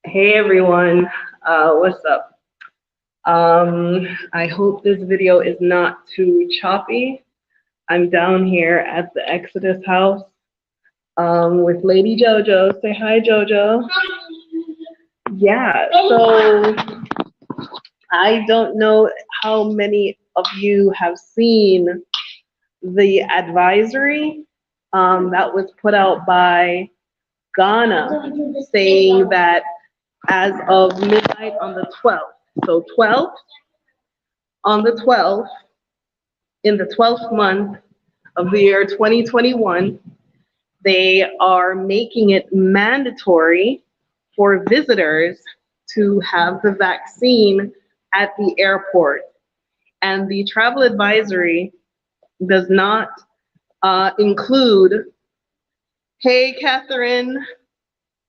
Hey everyone, what's up? I hope this video is not too choppy. I'm down here at the Exodus house with Lady JoJo. Say hi, JoJo. Yeah, so I don't know how many of you have seen the advisory that was put out by Ghana saying that as of midnight on the 12th, so 12th on the 12th, in the 12th month of the year 2021, they are making it mandatory for visitors to have the vaccine at the airport. And the travel advisory does not include, hey, Catherine,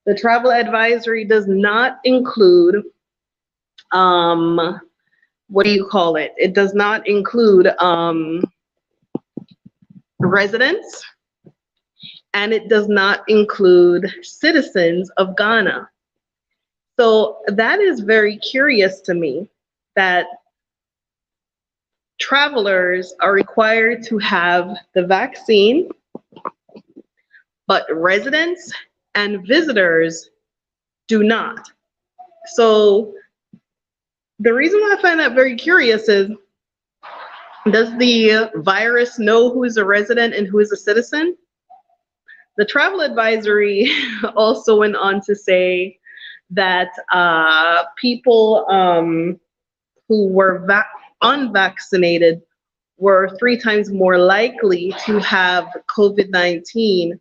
the travel advisory does not include, what do you call it? It does not include residents, and it does not include citizens of Ghana. So that is very curious to me that travelers are required to have the vaccine, but residents and visitors do not. So the reason why I find that very curious is, does the virus know who is a resident and who is a citizen? The travel advisory also went on to say that people who were unvaccinated were 3 times more likely to have COVID-19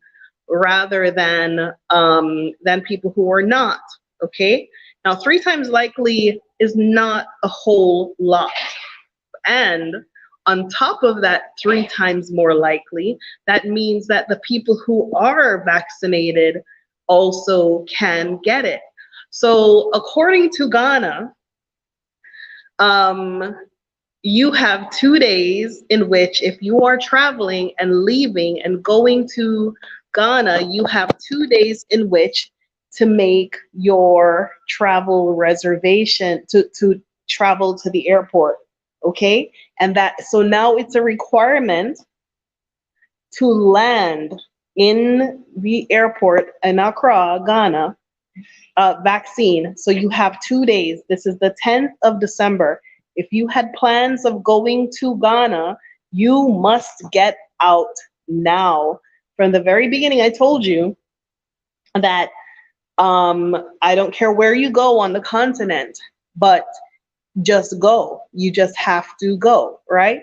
rather than people who were not. Okay, now 3 times likely is not a whole lot, and on top of that 3 times more likely, that means that the people who are vaccinated also can get it. So according to Ghana, you have 2 days in which, if you are traveling and leaving and going to Ghana, you have 2 days in which to make your travel reservation to travel to the airport. Okay, and that, so now it's a requirement to land in the airport in Accra, Ghana, vaccine. So you have 2 days. This is the 10th of December. If you had plans of going to Ghana, you must get out now. From the very beginning, I told you that I don't care where you go on the continent, but just go. You just have to go, right?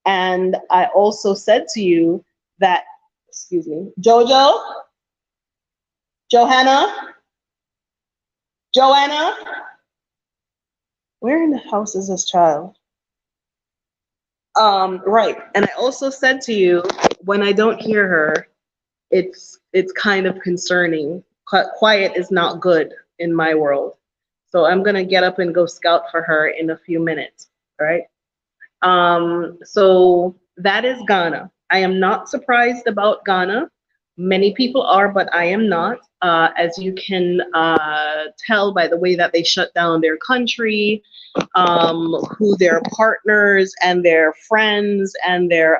And I also said to you that, excuse me, Jojo, Johanna, Joanna, where in the house is this child? Right. And I also said to you, when I don't hear her, it's kind of concerning. Quiet is not good in my world. So I'm gonna get up and go scout for her in a few minutes, right? So that is Ghana. I am not surprised about Ghana. Many people are, but I am not. As you can tell by the way that they shut down their country, who their partners and their friends and their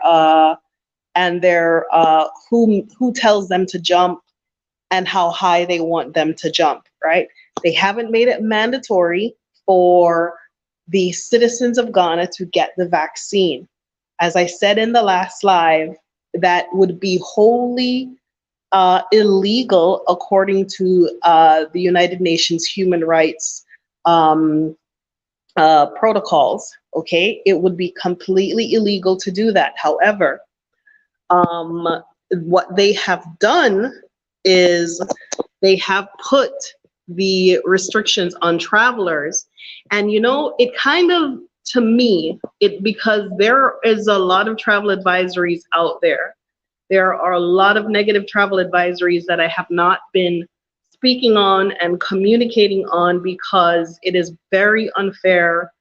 who tells them to jump and how high they want them to jump, right? They haven't made it mandatory for the citizens of Ghana to get the vaccine. As I said in the last live, that would be wholly illegal according to the United Nations human rights protocols. Okay, it would be completely illegal to do that. However, what they have done is they have put the restrictions on travelers. And you know, it kind of, to me, because there is a lot of travel advisories out there. There are a lot of negative travel advisories that I have not been speaking on and communicating on because it is very unfair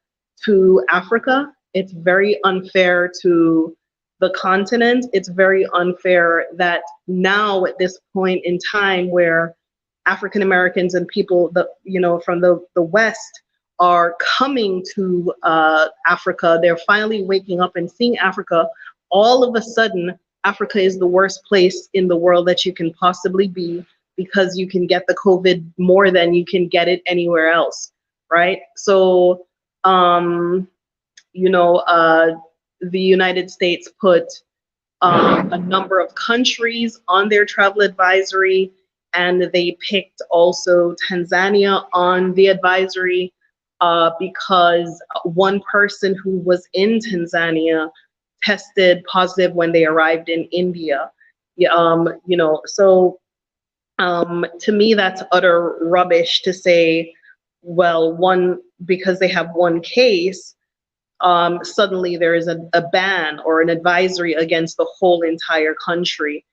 to Africa. It's very unfair to the continent. It's very unfair that now at this point in time where African Americans and people that, from the West are coming to Africa. They're finally waking up and seeing Africa. All of a sudden, Africa is the worst place in the world that you can possibly be, because you can get the COVID more than you can get it anywhere else, right? So, the United States put a number of countries on their travel advisory, and they picked also Tanzania on the advisory because one person who was in Tanzania tested positive when they arrived in India. So to me, that's utter rubbish to say, well, because they have one case, suddenly there is a ban or an advisory against the whole entire country.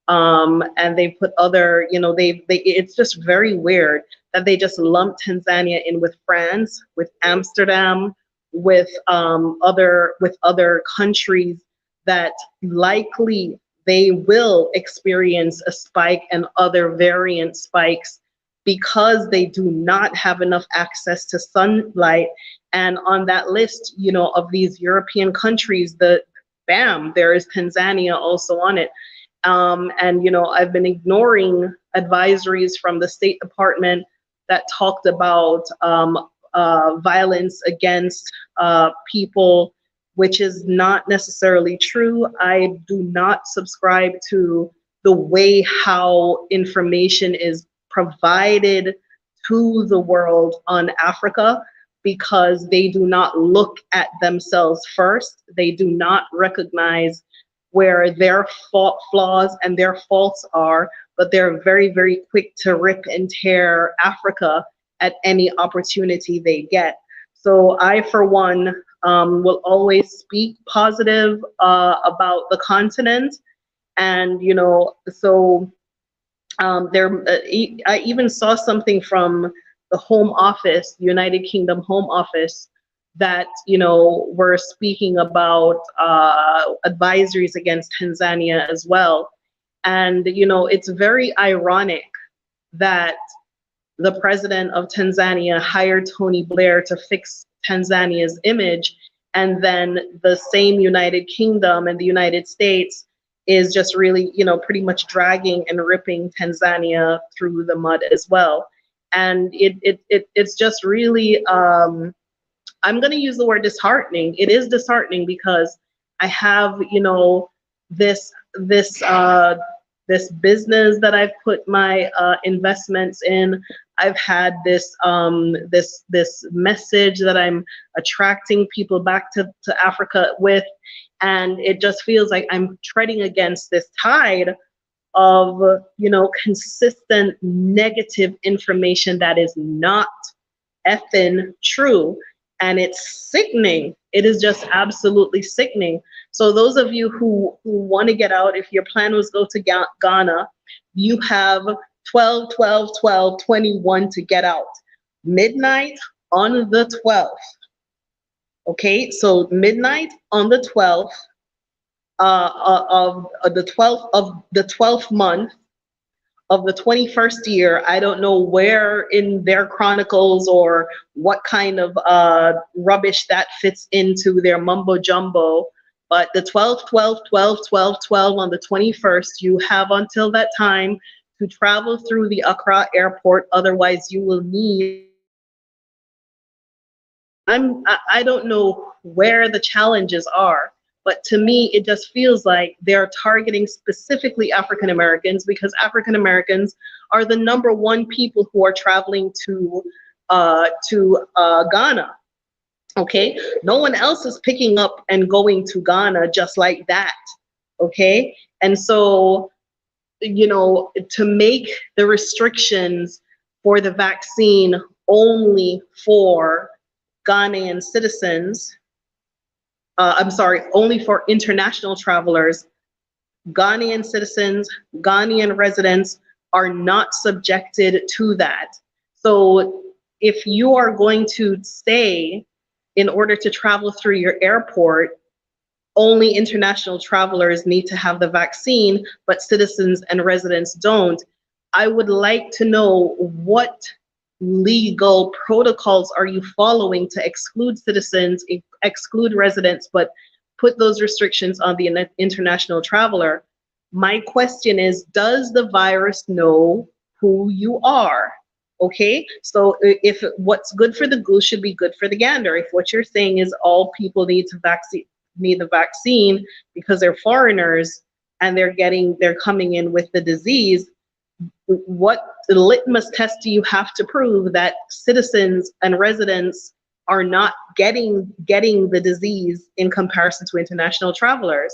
And they put other, it's just very weird that they just lump Tanzania in with France, with Amsterdam, with other countries that likely they will experience a spike and other variant spikes because they do not have enough access to sunlight. And on that list, of these European countries, there is Tanzania also on it. And I've been ignoring advisories from the State Department that talked about violence against people, which is not necessarily true. I do not subscribe to the way how information is provided to the world on Africa, because they do not look at themselves first. They do not recognize where their flaws and their faults are, but they're very, very quick to rip and tear Africa at any opportunity they get. So I, for one, will always speak positive about the continent. And, I even saw something from the Home Office, United Kingdom Home Office, that were speaking about advisories against Tanzania as well. And it's very ironic that the president of Tanzania hired Tony Blair to fix Tanzania's image, and then the same United Kingdom and the United States is just really pretty much dragging and ripping Tanzania through the mud as well. And it's just really I'm going to use the word disheartening. It is disheartening because I have, this business that I've put my investments in. I've had this message that I'm attracting people back to Africa with, and it just feels like I'm treading against this tide of consistent negative information that is not effing true. And it's sickening. It is just absolutely sickening. So those of you who want to get out, if your plan was go to Ghana, you have 12, 12, 12, 21 to get out. Midnight on the 12th. Okay, so midnight on the 12th of the 12th month of the 21st year. I don't know where in their chronicles or what kind of rubbish that fits into their mumbo jumbo, but the 12, 12, 12, 12, 12 on the 21st, you have until that time to travel through the Accra airport. Otherwise, you will need. I don't know where the challenges are, but to me, it just feels like they're targeting specifically African Americans, because African Americans are the #1 people who are traveling to Ghana. Okay, no one else is picking up and going to Ghana just like that. Okay, and so to make the restrictions for the vaccine only for Ghanaian citizens. Only for international travelers. Ghanaian citizens, Ghanaian residents are not subjected to that. So if you are going to stay in order to travel through your airport, only international travelers need to have the vaccine, but citizens and residents don't. I would like to know what legal protocols are you following to exclude citizens, exclude residents, but put those restrictions on the international traveler. My question is, does the virus know who you are? Okay, so if what's good for the goose should be good for the gander, if what you're saying is all people need the vaccine because they're foreigners and they're coming in with the disease, what litmus test do you have to prove that citizens and residents are not getting the disease in comparison to international travelers,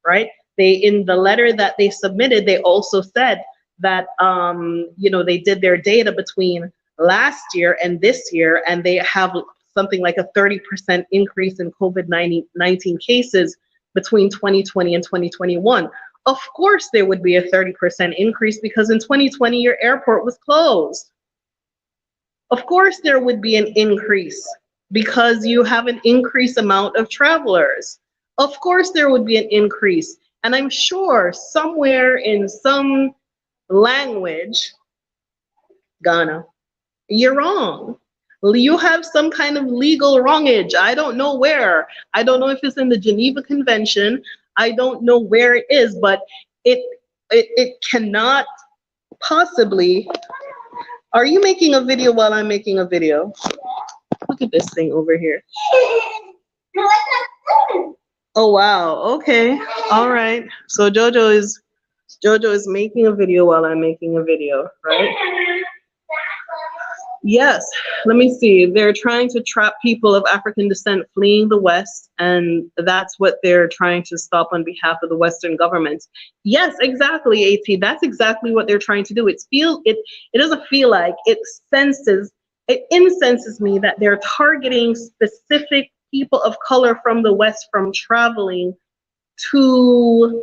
right? They, in the letter that they submitted, they also said that they did their data between last year and this year, and they have something like a 30% increase in COVID-19 cases between 2020 and 2021. Of course there would be a 30% increase because in 2020 your airport was closed. Of course there would be an increase because you have an increased amount of travelers. Of course there would be an increase. And I'm sure somewhere in some language, Ghana, you're wrong. You have some kind of legal wrongage. I don't know where. I don't know if it's in the Geneva Convention. I don't know where it is, but it cannot possibly. Are you making a video while I'm making a video? Look at this thing over here. Oh wow. Okay. All right. So Jojo is making a video while I'm making a video, right? Yes, let me see. They're trying to trap people of African descent fleeing the West, and that's what they're trying to stop on behalf of the Western governments. Yes, exactly, AT. That's exactly what they're trying to do. It doesn't feel like it incenses me that they're targeting specific people of color from the West from traveling to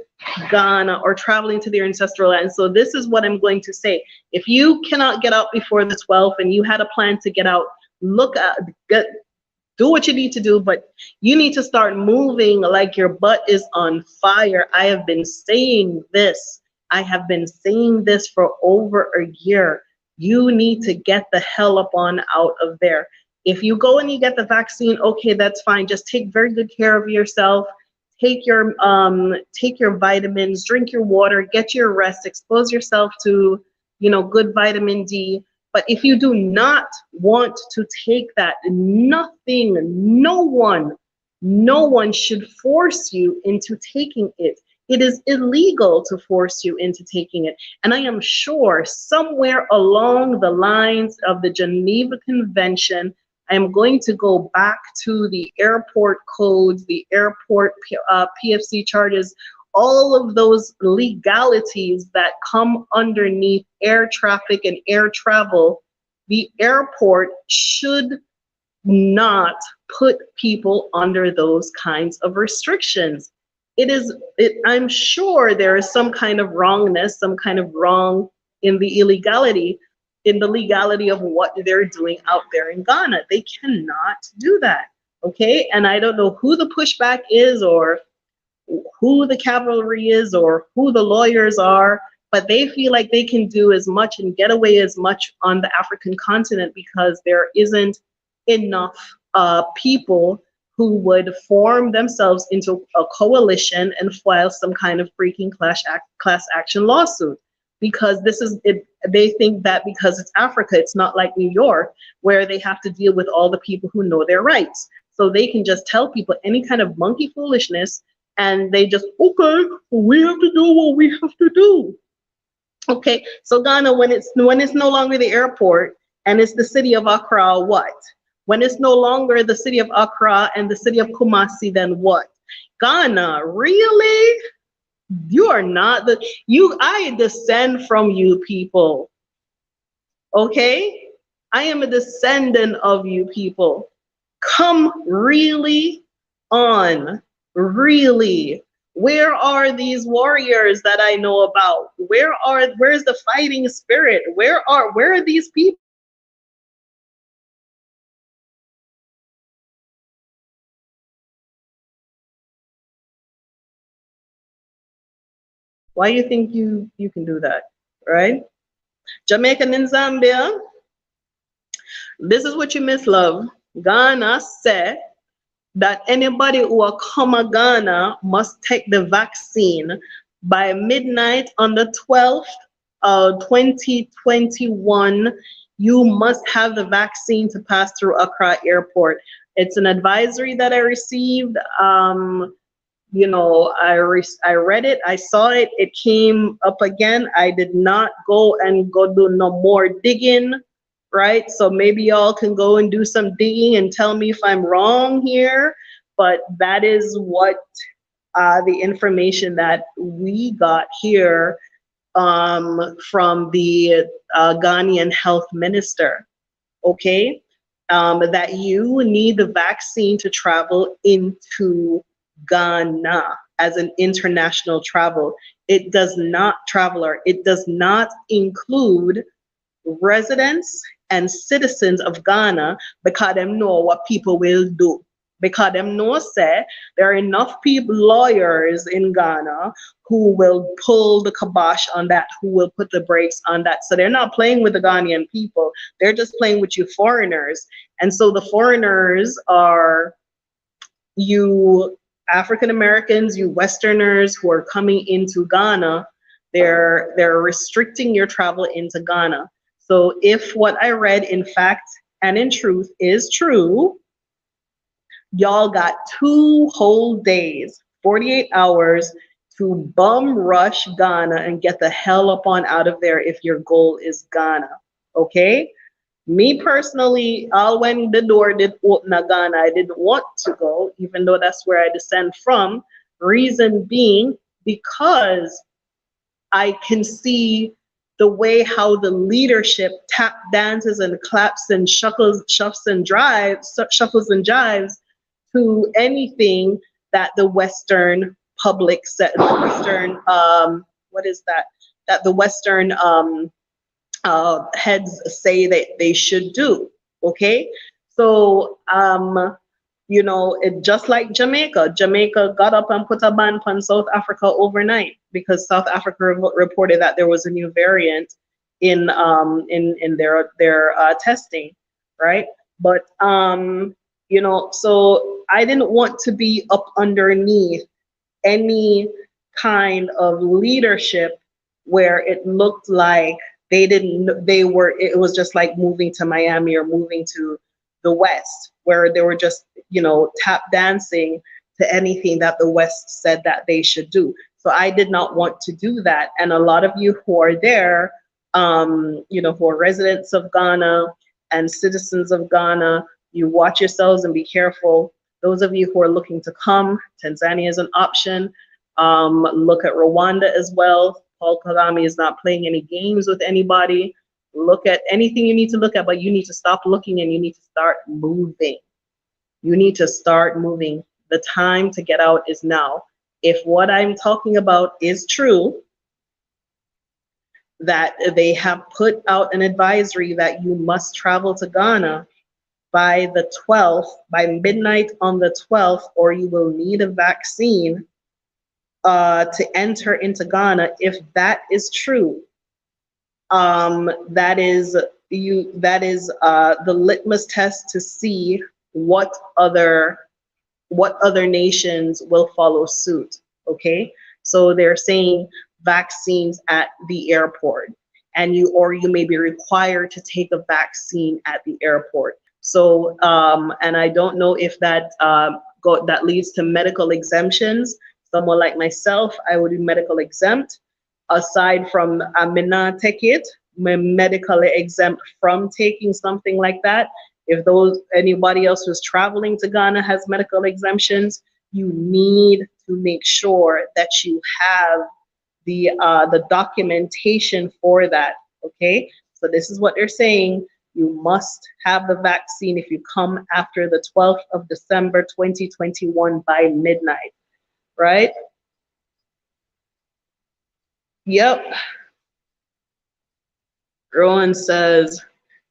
Ghana or traveling to their ancestral land. So this is what I'm going to say. If you cannot get out before the 12th and you had a plan to get out, do what you need to do, but you need to start moving like your butt is on fire. I have been saying this. I have been saying this for over a year. You need to get the hell up on out of there. If you go and you get the vaccine, okay, that's fine. Just take very good care of yourself. Take your vitamins, drink your water, get your rest, expose yourself to, good vitamin D. But if you do not want to take that, no one should force you into taking it. It is illegal to force you into taking it. And I am sure somewhere along the lines of the Geneva Convention, I am going to go back to the airport codes, the airport PFC charges, all of those legalities that come underneath air traffic and air travel. The airport should not put people under those kinds of restrictions. I'm sure there is some kind of wrongness, some kind of wrong in the illegality, in the legality of what they're doing out there in Ghana. They cannot do that, okay? And I don't know who the pushback is or who the cavalry is or who the lawyers are, but they feel like they can do as much and get away as much on the African continent because there isn't enough people who would form themselves into a coalition and file some kind of freaking class action lawsuit. Because they think that because it's Africa, it's not like New York, where they have to deal with all the people who know their rights. So they can just tell people any kind of monkey foolishness, and they just, okay, we have to do what we have to do. Okay, so Ghana, when it's no longer the airport and it's the city of Accra, what? When it's no longer the city of Accra and the city of Kumasi, then what? Ghana, really? You are not I descend from you people. Okay? I am a descendant of you people. Come really on. Really. Where are these warriors that I know about? Where's the fighting spirit? Where are these people? Why do you think you can do that, right? Jamaican in Zambia, this is what you miss, love. Ghana said that anybody who will come to Ghana must take the vaccine by midnight on the 12th of 2021. You must have the vaccine to pass through Accra Airport. It's an advisory that I received. I read it, I saw it, it came up again. I did not go do no more digging, right? So maybe y'all can go and do some digging and tell me if I'm wrong here, but that is what the information that we got here from the Ghanaian health minister, okay? That you need the vaccine to travel into Ghana as an international travel. It does not, traveler, it does not include residents and citizens of Ghana, because them know what people will do. Because them know say there are enough people, lawyers in Ghana, who will pull the kibosh on that, who will put the brakes on that. So they're not playing with the Ghanaian people. They're just playing with you foreigners. And so the foreigners are you African Americans, you Westerners who are coming into Ghana. They're restricting your travel into Ghana. So if what I read in fact and in truth is true, y'all got 2 whole days, 48 hours to bum rush Ghana and get the hell up on out of there if your goal is Ghana, okay? Me personally, all when the door did open to Ghana, I didn't want to go, even though that's where I descend from. Reason being, because I can see the way how the leadership tap dances and claps and shuffles and jives to anything that the Western public said, the Western that the Western heads say that they should do. Okay, so it just like Jamaica got up and put a ban on South Africa overnight because South Africa reported that there was a new variant in their testing, right? But so I didn't want to be up underneath any kind of leadership where it looked like it was just like moving to Miami or moving to the West, where they were just, tap dancing to anything that the West said that they should do. So I did not want to do that. And a lot of you who are there, who are residents of Ghana and citizens of Ghana, you watch yourselves and be careful. Those of you who are looking to come, Tanzania is an option. Look at Rwanda as well. Paul Kagame is not playing any games with anybody. Look at anything you need to look at, but you need to stop looking and you need to start moving. You need to start moving. The time to get out is now. If what I'm talking about is true, that they have put out an advisory that you must travel to Ghana by the 12th, by midnight on the 12th, or you will need a vaccine to enter into Ghana. If that is true, that is the litmus test to see what other nations will follow suit. Okay, so they're saying vaccines at the airport, and you may be required to take a vaccine at the airport. So and I don't know if that that leads to medical exemptions. Someone like myself, I would be medical exempt. Aside from I may not take it, I'm medically exempt from taking something like that. If anybody else who's traveling to Ghana has medical exemptions, you need to make sure that you have the documentation for that. Okay, so this is what they're saying. You must have the vaccine if you come after the 12th of December 2021 by midnight, right? Yep. Rowan says,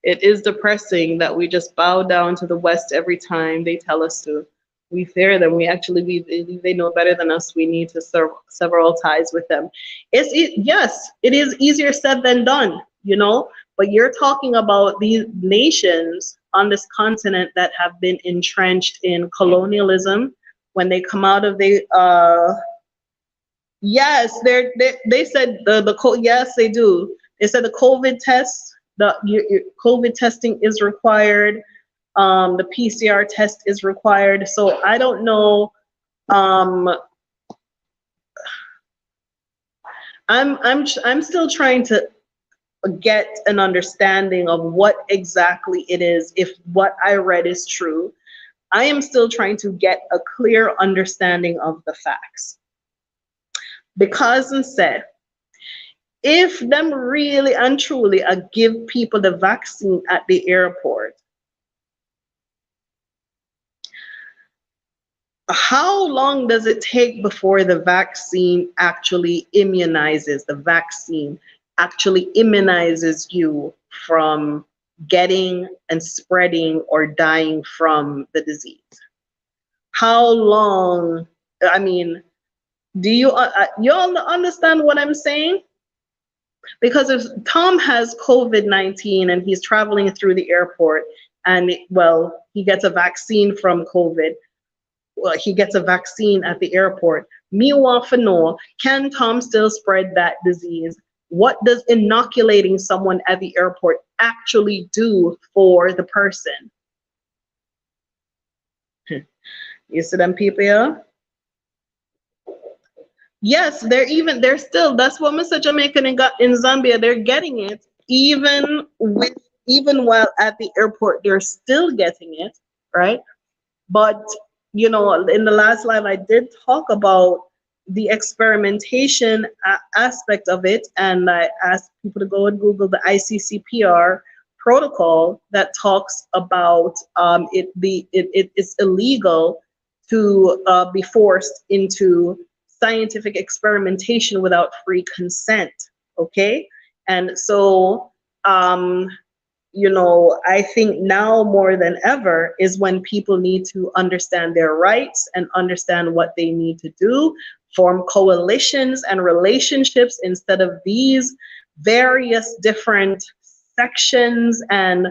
it is depressing that we just bow down to the West every time they tell us to. We fear them. They know better than us. We need to sever all ties with them. Yes, it is easier said than done. you know? But you're talking about these nations on this continent that have been entrenched in colonialism. When they come out of the yes, they said yes, they do. They said the COVID test, your COVID testing is required. The PCR test is required. So I don't know. Um, I'm still trying to get an understanding of what exactly it is, if what I read is true. I am still trying to get a clear understanding of the facts. Because instead, if them really and truly give people the vaccine at the airport, how long does it take before the vaccine actually immunizes? The vaccine actually immunizes you from getting and spreading or dying from the disease. How long? I mean, do you all understand what I'm saying? Because if Tom has COVID-19 and he's traveling through the airport and, well, he gets a vaccine from COVID, well, he gets a vaccine at the airport. Me want to know, can Tom still spread that disease? What does inoculating someone at the airport actually do for the person? You see them people here? Yes, they're still, that's what Mr. Jamaican in Zambia, they're getting it even while at the airport, they're still getting it, right? But you know, in the last live, I did talk about the experimentation aspect of it, and I asked people to go and Google the ICCPR protocol that talks about it's illegal to be forced into scientific experimentation without free consent. Okay, and so you know, I think now more than ever is when people need to understand their rights and understand what they need to do, form coalitions and relationships instead of these various different sections and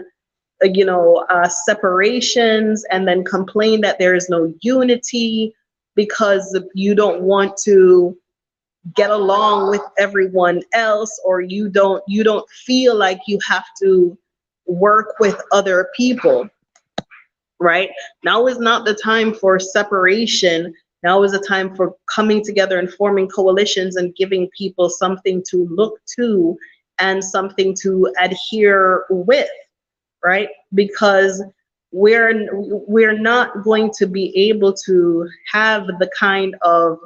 separations, and then complain that there is no unity because you don't want to get along with everyone else, or you don't feel like you have to work with other people, right? Now is not the time for separation. Now is the time for coming together and forming coalitions and giving people something to look to and something to adhere with, right? Because we're not going to be able to have the kind of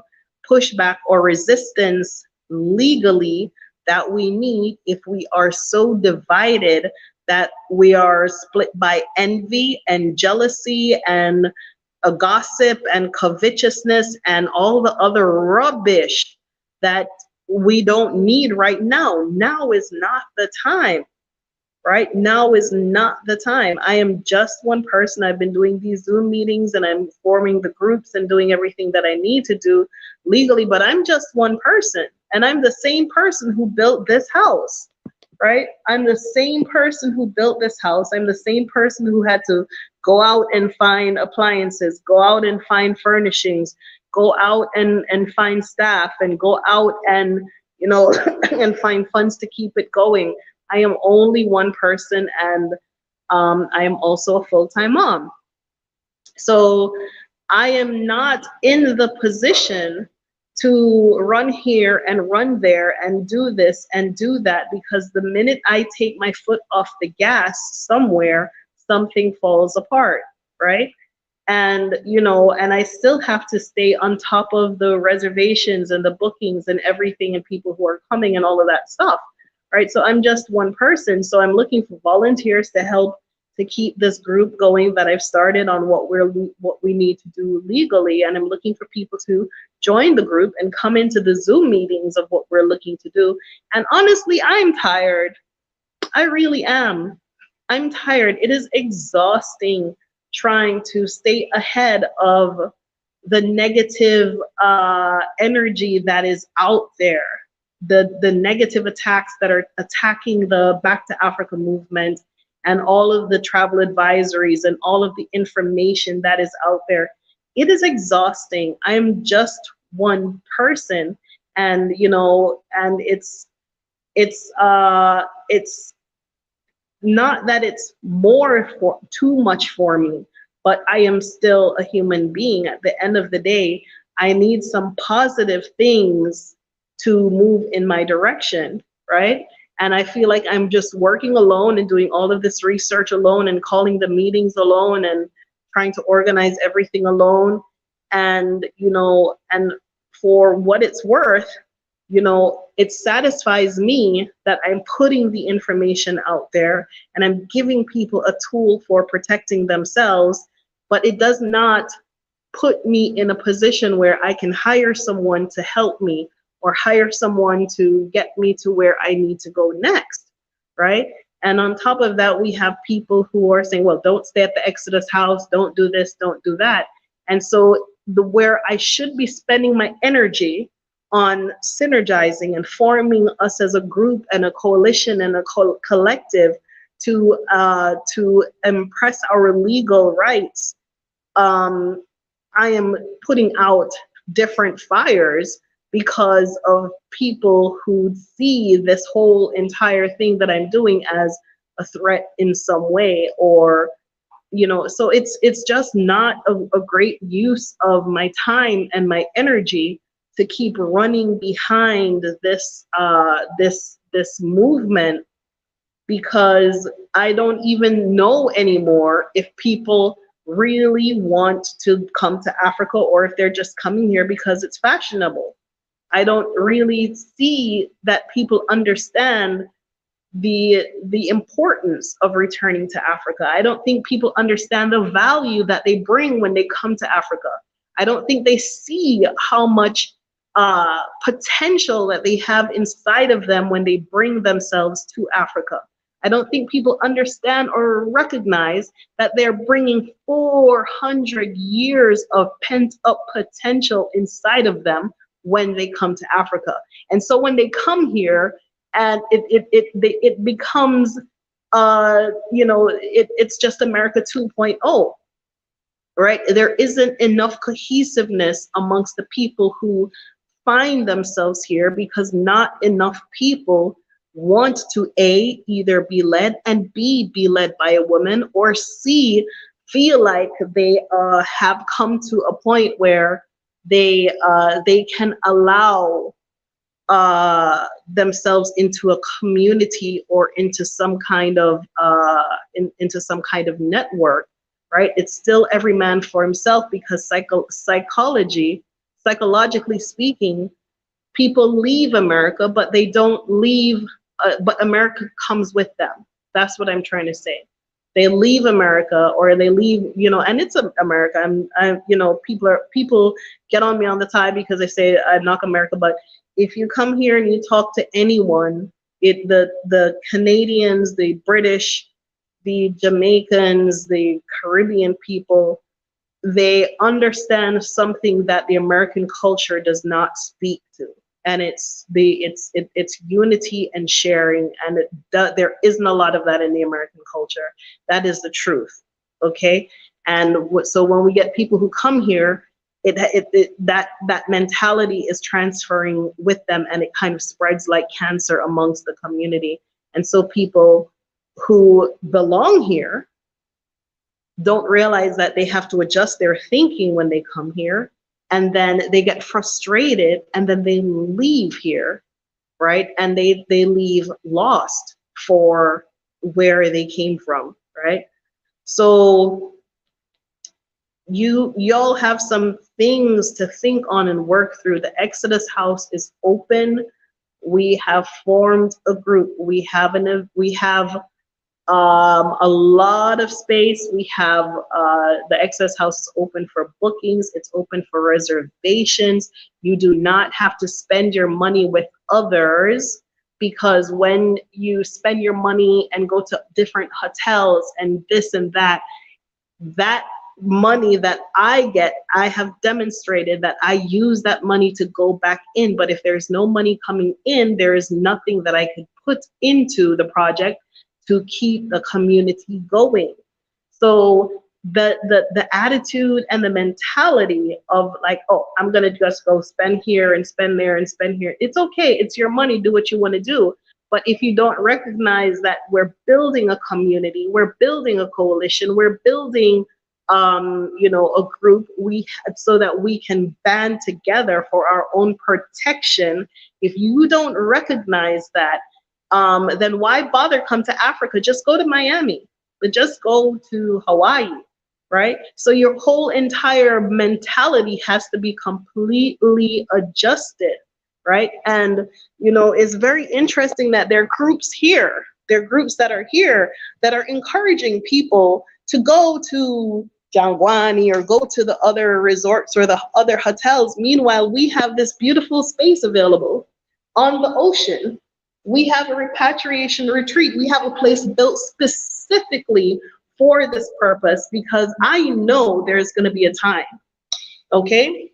pushback or resistance legally that we need if we are so divided that we are split by envy and jealousy and a gossip and covetousness and all the other rubbish that we don't need right now. Now is not the time. Right now is not the time. I am just one person. I've been doing these Zoom meetings and I'm forming the groups and doing everything that I need to do legally, but I'm just one person, and I'm the same person who built this house, right? I'm the same person who built this house. I'm the same person who had to go out and find appliances, go out and find furnishings, go out and find staff, and go out and, and find funds to keep it going. I am only one person, and I am also a full-time mom. So I am not in the position to run here and run there and do this and do that, because the minute I take my foot off the gas somewhere, something falls apart, right? And, and I still have to stay on top of the reservations and the bookings and everything and people who are coming and all of that stuff. Right, so I'm just one person, so I'm looking for volunteers to help to keep this group going that I've started on what we need to do legally, and I'm looking for people to join the group and come into the Zoom meetings of what we're looking to do. And honestly, I'm tired. I really am. I'm tired. It is exhausting trying to stay ahead of the negative energy that is out there. the negative attacks that are attacking the Back to Africa movement, and all of the travel advisories and all of the information that is out there, it is exhausting. I am just one person, and and it's not that it's more for too much for me, but I am still a human being. At the end of the day, I need some positive things to move in my direction, right? And I feel like I'm just working alone and doing all of this research alone and calling the meetings alone and trying to organize everything alone. And, and for what it's worth, it satisfies me that I'm putting the information out there and I'm giving people a tool for protecting themselves, but it does not put me in a position where I can hire someone to help me or hire someone to get me to where I need to go next, right? And on top of that, we have people who are saying, well, don't stay at the Exodus House, don't do this, don't do that. And so where I should be spending my energy on synergizing and forming us as a group and a coalition and a collective to impress our legal rights, I am putting out different fires because of people who see this whole entire thing that I'm doing as a threat in some way, or so it's just not a great use of my time and my energy to keep running behind this movement, because I don't even know anymore if people really want to come to Africa or if they're just coming here because it's fashionable. I don't really see that people understand the importance of returning to Africa. I don't think people understand the value that they bring when they come to Africa. I don't think they see how much potential that they have inside of them when they bring themselves to Africa. I don't think people understand or recognize that they're bringing 400 years of pent up potential inside of them when they come to Africa. And so when they come here, and it becomes, it's just America 2.0, right? There isn't enough cohesiveness amongst the people who find themselves here, because not enough people want to either be led, and be led by a woman, or feel like they have come to a point where they can allow themselves into a community or into some kind of network, right? It's still every man for himself, because psychologically speaking, people leave America, but they don't leave, but America comes with them. That's what I'm trying to say. They leave America, or they leave, and it's America. People get on me on the tie because they say I knock America, but if you come here and you talk to anyone, the Canadians, the British, the Jamaicans, the Caribbean people, they understand something that the American culture does not speak to, and it's unity and sharing, and there isn't a lot of that in the American culture. That is the truth, okay? And so when we get people who come here, that mentality is transferring with them, and it kind of spreads like cancer amongst the community. And so people who belong here don't realize that they have to adjust their thinking when they come here, and then they get frustrated, and then they leave here, right? And they leave lost for where they came from, right? So y'all have some things to think on and work through. The Exodus House is open. We have formed a group. We have a lot of space. We have the Exodus House is open for bookings. It's open for reservations. You do not have to spend your money with others, because when you spend your money and go to different hotels and this and that money that I get, I have demonstrated that I use that money to go back in. But if there's no money coming in, there is nothing that I could put into the project to keep the community going. So the attitude and the mentality of like, oh, I'm gonna just go spend here and spend there and spend here. It's okay. It's your money. Do what you want to do. But if you don't recognize that we're building a community, we're building a coalition, we're building a group, so that we can band together for our own protection. If you don't recognize that, then why bother come to Africa? Just go to Miami, but just go to Hawaii, right? So your whole entire mentality has to be completely adjusted, right? And it's very interesting that there are groups here, there are groups that are here that are encouraging people to go to Jangwani or go to the other resorts or the other hotels. Meanwhile, we have this beautiful space available on the ocean. We have a repatriation retreat. We have a place built specifically for this purpose, because I know there's going to be a time, okay?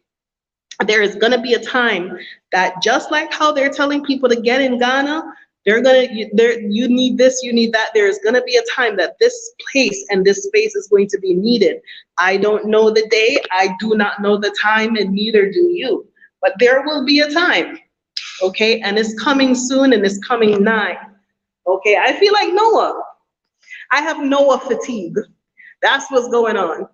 There is going to be a time that, just like how they're telling people to get in Ghana, you need this, you need that. There's going to be a time that this place and this space is going to be needed. I don't know the day, I do not know the time, and neither do you. But there will be a time, okay? And it's coming soon, and it's coming nigh, okay? I feel like Noah. I have Noah fatigue. That's what's going on.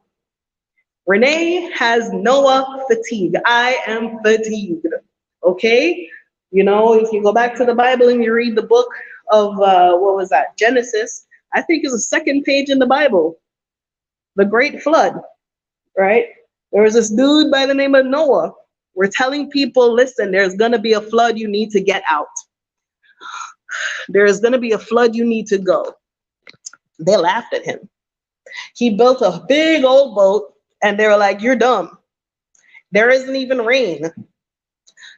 Renee has Noah fatigue. I am fatigued, okay? If you go back to the Bible and you read the book of, what was that, Genesis, I think it's the second page in the Bible, the great flood, right? There was this dude by the name of Noah. We're telling people, listen, there's going to be a flood, you need to get out. There's going to be a flood, you need to go. They laughed at him. He built a big old boat, and they were like, you're dumb. There isn't even rain.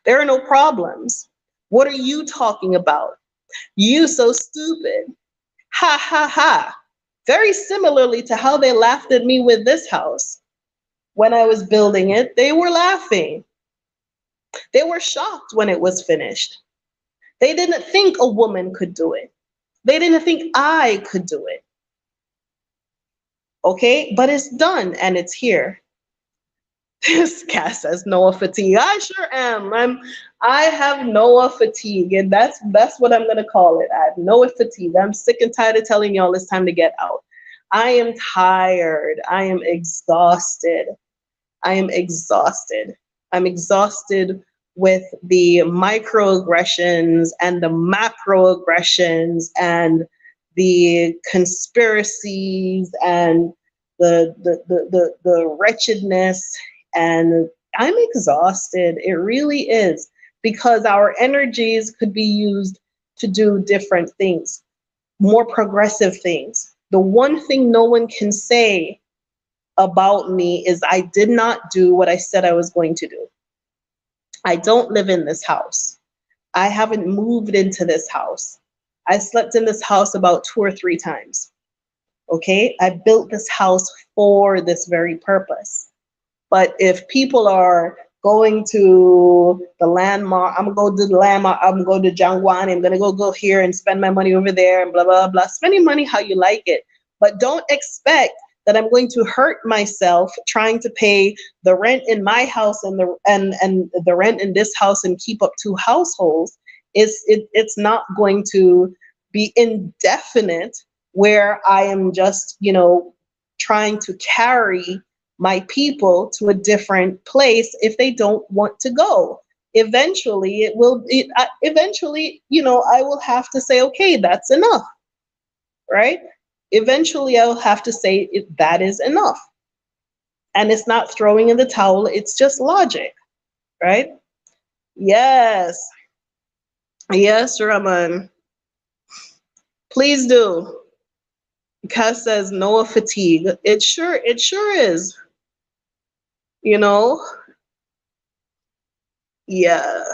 There are no problems. What are you talking about? You so stupid. Ha, ha, ha. Very similarly to how they laughed at me with this house. When I was building it, they were laughing. They were shocked when it was finished. They didn't think a woman could do it. They didn't think I could do it. Okay, but it's done and it's here. This cat says Noah fatigue. I sure am. I have Noah fatigue, and that's what I'm gonna call it. I have Noah fatigue. I'm sick and tired of telling y'all it's time to get out. I am tired. I am exhausted. I am exhausted. I'm exhausted with the microaggressions and the macroaggressions and the conspiracies and the wretchedness, and I'm exhausted. It really is, because our energies could be used to do different things, more progressive things. The one thing no one can say about me is I did not do what I said I was going to do. I don't live in this house. I haven't moved into this house. I slept in this house about 2 or 3 times. Okay, I built this house for this very purpose. But if people are going to the landmark, I'm gonna go to the landmark, I'm gonna go to Jangwani, I'm gonna go here and spend my money over there and blah, blah, blah. Spending money how you like it. But don't expect that I'm going to hurt myself trying to pay the rent in my house and the rent in this house and keep up 2 households. It's not going to be indefinite, where I am just, trying to carry my people to a different place if they don't want to go. Eventually, I will have to say, okay, that's enough, right? Eventually, I'll have to say that is enough. And it's not throwing in the towel, it's just logic, right? Yes. Yes, Raman. Please do. Cass says Noah fatigue. It sure is. Yeah.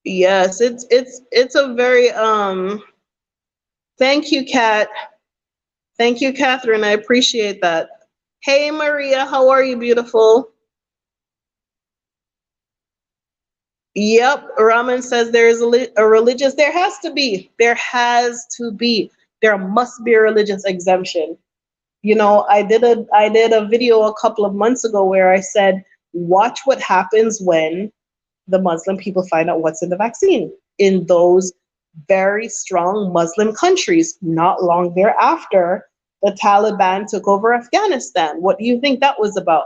Yes, it's a very thank you, Kat. Thank you, Catherine. I appreciate that. Hey, Maria, how are you, beautiful? Yep, Raman says there is a religious, there has to be. There has to be. There must be a religious exemption. You know, I did a video a couple of months ago where I said, watch what happens when the Muslim people find out what's in the vaccine in those very strong Muslim countries. Not long thereafter, the Taliban took over Afghanistan. What do you think that was about?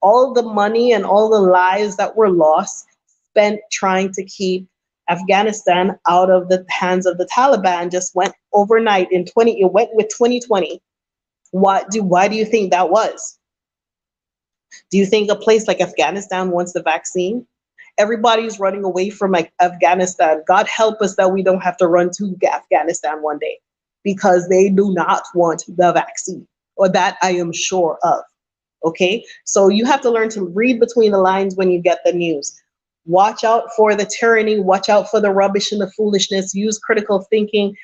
All the money and all the lives that were lost spent trying to keep Afghanistan out of the hands of the Taliban just went overnight in 20, it went with 2020. Why do you think that was? Do you think a place like Afghanistan wants the vaccine? Everybody's running away from like Afghanistan. God help us that we don't have to run to Afghanistan one day because they do not want the vaccine, or that I am sure of. Okay, so you have to learn to read between the lines when you get the news. Watch out for the tyranny, watch out for the rubbish and the foolishness, use critical thinking.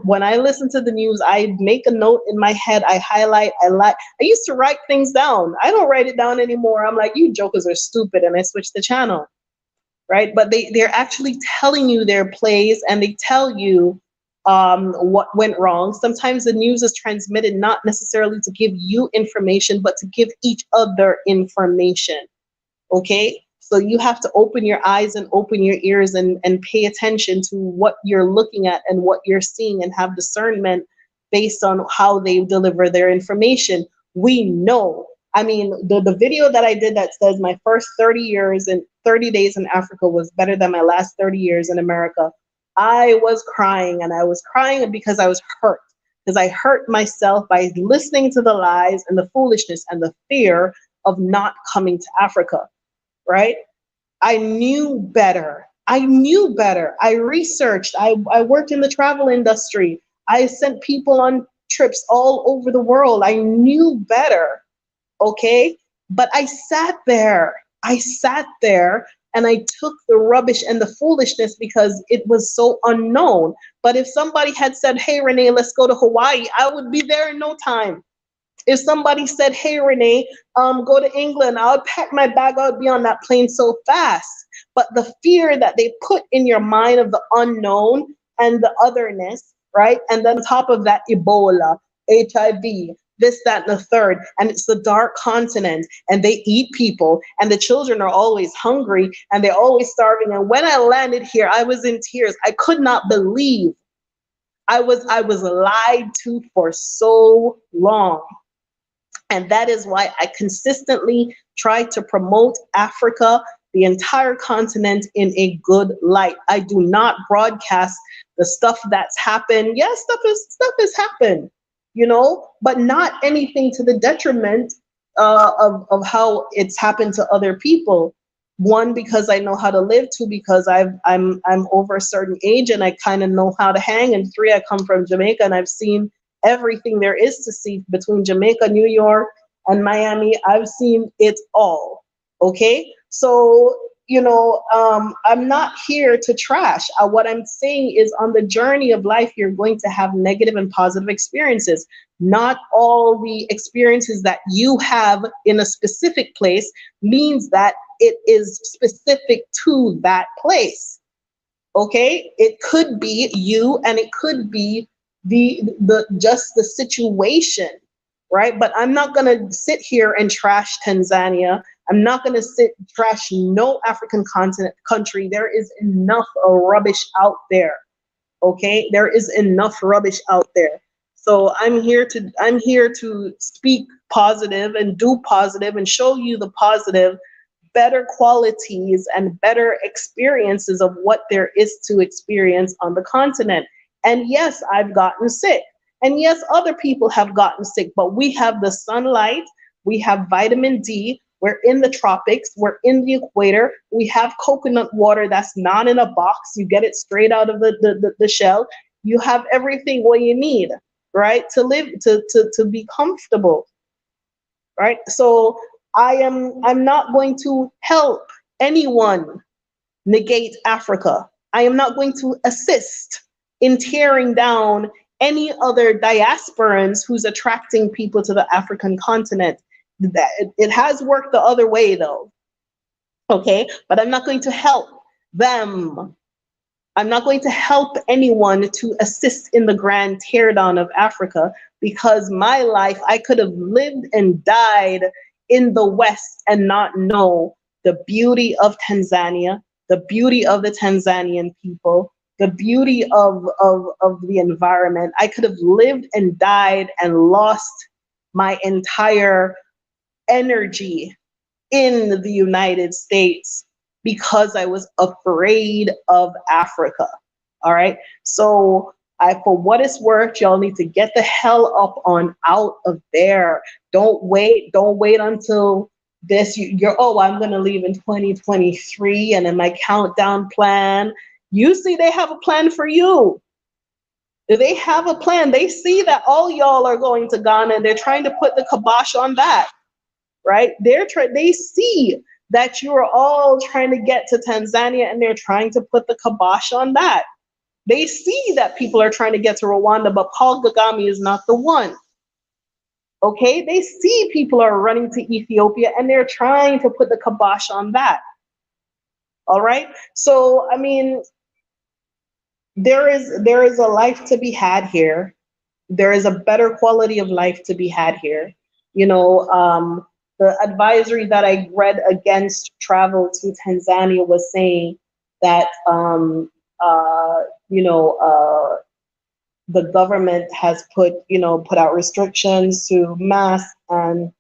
When I listen to the news, I make a note in my head, I highlight, I used to write things down. I don't write it down anymore. I'm like, you jokers are stupid, and I switch the channel. Right? But they're actually telling you their plays, and they tell you what went wrong. Sometimes the news is transmitted not necessarily to give you information, but to give each other information. Okay? So you have to open your eyes and open your ears and pay attention to what you're looking at and what you're seeing, and have discernment based on how they deliver their information. We know. I mean, the video that I did that says my first 30 years and 30 days in Africa was better than my last 30 years in America. I was crying, and I was crying because I was hurt. Because I hurt myself by listening to the lies and the foolishness and the fear of not coming to Africa, right? I knew better. I knew better. I researched. I worked in the travel industry. I sent people on trips all over the world. I knew better. Okay? But I sat there. I sat there and I took the rubbish and the foolishness because it was so unknown. But if somebody had said, hey, Renee, let's go to Hawaii, I would be there in no time. If somebody said, hey, Renee, go to England, I would pack my bag, I would be on that plane so fast. But the fear that they put in your mind of the unknown and the otherness, right? And then on top of that, Ebola, HIV, this, that, and the third. And it's the dark continent, and they eat people, and the children are always hungry, and they're always starving. And when I landed here, I was in tears. I could not believe I was lied to for so long. And that is why I consistently try to promote Africa, the entire continent, in a good light. I do not broadcast the stuff that's happened. Yes, stuff has happened, you know, but not anything to the detriment of how it's happened to other people. One, because I know how to live. Two, because I'm over a certain age and I kind of know how to hang. And three, I come from Jamaica and I've seen everything there is to see between Jamaica, New York, and Miami. I've seen it all. Okay, so you know, I'm not here to trash. What I'm saying is, on the journey of life, you're going to have negative and positive experiences. Not all the experiences that you have in a specific place means that it is specific to that place. Okay, it could be you, and it could be the just the situation, right? But I'm not gonna sit here and trash Tanzania. I'm not gonna trash no African continent country. There is enough rubbish out there. Okay, there is enough rubbish out there. So I'm here to speak positive and do positive and show you the positive, better qualities and better experiences of what there is to experience on the continent. And yes, I've gotten sick. And yes, other people have gotten sick, but we have the sunlight, we have vitamin D, we're in the tropics, we're in the equator, we have coconut water that's not in a box, you get it straight out of the shell. You have everything what you need, right? To live, to be comfortable, right? So I'm not going to help anyone negate Africa. I am not going to assist in tearing down any other diasporans who's attracting people to the African continent. It has worked the other way though. Okay, but I'm not going to help them. I'm not going to help anyone to assist in the grand teardown of Africa, because my life, I could have lived and died in the West and not know the beauty of Tanzania, the beauty of the Tanzanian people, the beauty of the environment. I could have lived and died and lost my entire energy in the United States because I was afraid of Africa. All right. So for what it's worth, y'all need to get the hell up on out of there. Don't wait. Don't wait until this. I'm going to leave in 2023 and in my countdown plan. Usually they have a plan for you. They have a plan. They see that all y'all are going to Ghana and they're trying to put the kibosh on that. Right? They see that you're all trying to get to Tanzania and they're trying to put the kibosh on that. They see that people are trying to get to Rwanda, but Paul Kagame is not the one. Okay? They see people are running to Ethiopia and they're trying to put the kibosh on that. All right? So, I mean, there is a life to be had here. There is a better quality of life to be had here. You know, the advisory that I read against travel to Tanzania was saying that, the government has put out restrictions to masks and,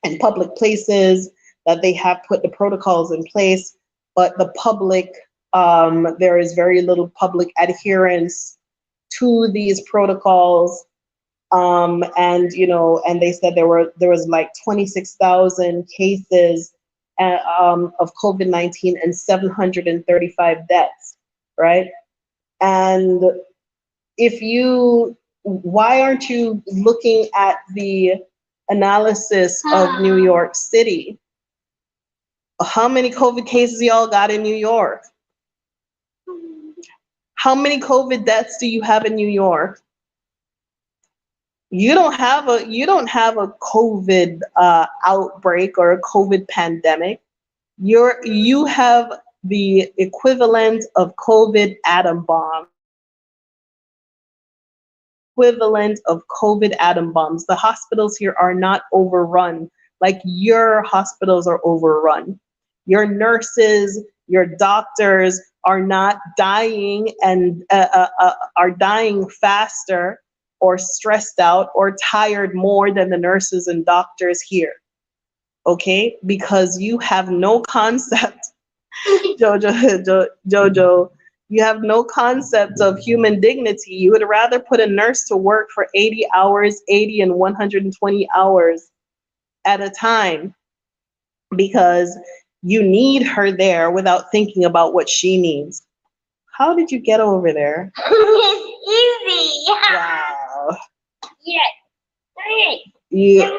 in public places, that they have put the protocols in place, but the public, there is very little public adherence to these protocols. And they said there was like 26,000 cases of COVID-19 and 735 deaths, right? And why aren't you looking at the analysis of New York City? How many COVID cases y'all got in New York? How many COVID deaths do you have in New York? You don't have a COVID outbreak or a COVID pandemic. You have the equivalent of COVID atom bomb. Equivalent of COVID atom bombs. The hospitals here are not overrun like your hospitals are overrun. Your nurses, your doctors are not dying and are dying faster or stressed out or tired more than the nurses and doctors here. Okay? Because you have no concept, Jojo, you have no concept of human dignity. You would rather put a nurse to work for 80 hours, 80 and 120 hours at a time because you need her there without thinking about what she needs. How did you get over there? It's easy. Wow. Yes. Yeah.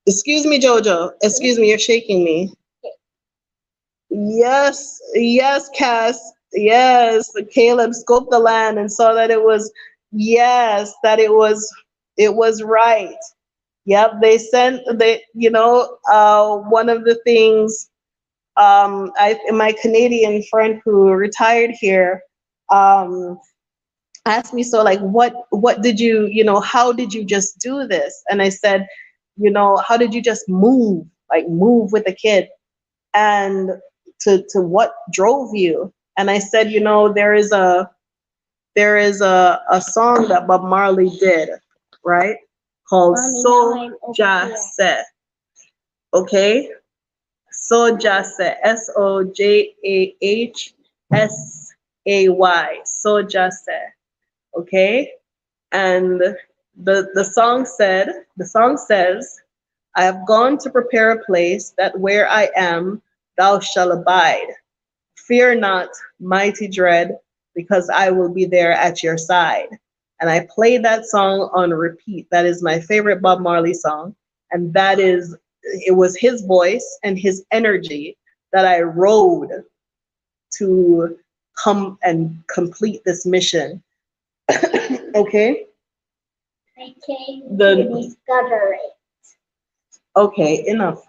Excuse me, Jojo. Excuse me, you're shaking me. Yes, Cass. Yes, Caleb scoped the land and saw that it was, it was right. Yep, they sent, one of the things, my Canadian friend who retired here, asked me, so like, what did you, how did you just do this? And I said, how did you just move with the kid? And to what drove you? And I said, there is a song that Bob Marley did, right? Called Sojase. Okay? Sojase. Sojahsay. Sojase. Okay? And the song says, I have gone to prepare a place that where I am, thou shalt abide. Fear not, mighty dread, because I will be there at your side. And I played that song on repeat. That is my favorite Bob Marley song. And it was his voice and his energy that I rode to come and complete this mission. Okay? I came The- to discover it. Okay, enough.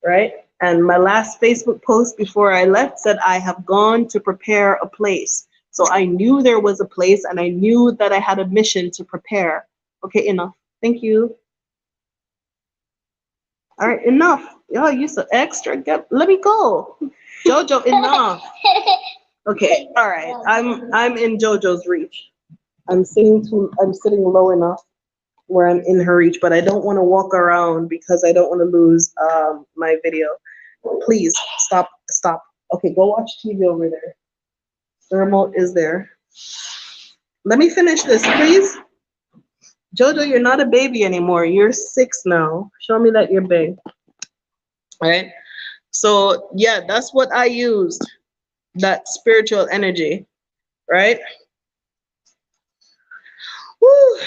Right? And my last Facebook post before I left said, I have gone to prepare a place. So I knew there was a place and I knew that I had a mission to prepare. Okay, enough. Thank you. All right, enough. Y'all, you so extra. Let me go. Jojo, enough. Okay, all right. I'm in Jojo's reach. I'm sitting low enough where I'm in her reach, but I don't want to walk around because I don't want to lose my video. Please stop. Okay, go watch TV over there. The remote is there. Let me finish this, please. Jojo, you're not a baby anymore. You're 6 now. Show me that you're big. All right. So yeah, that's what I used. That spiritual energy, right? Woo.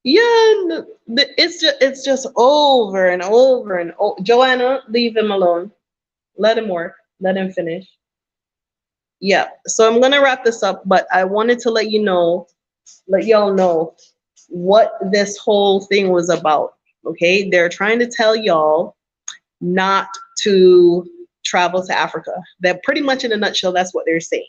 Yeah, it's just over and over and over. Joanna, leave him alone. Let him work. Let him finish. Yeah. So I'm gonna wrap this up, but I wanted to let y'all know what this whole thing was about. Okay, they're trying to tell y'all not to travel to Africa. That pretty much in a nutshell, that's what they're saying.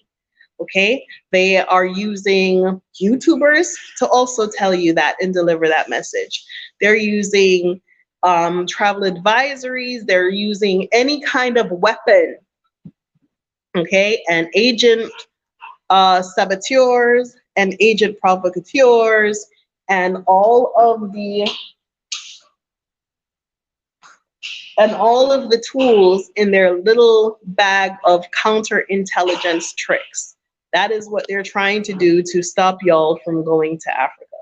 Okay, they are using YouTubers to also tell you that and deliver that message. They're using travel advisories. They're using any kind of weapon. Okay, and agent saboteurs and agent provocateurs and all of the tools in their little bag of counterintelligence tricks. That is what they're trying to do to stop y'all from going to Africa.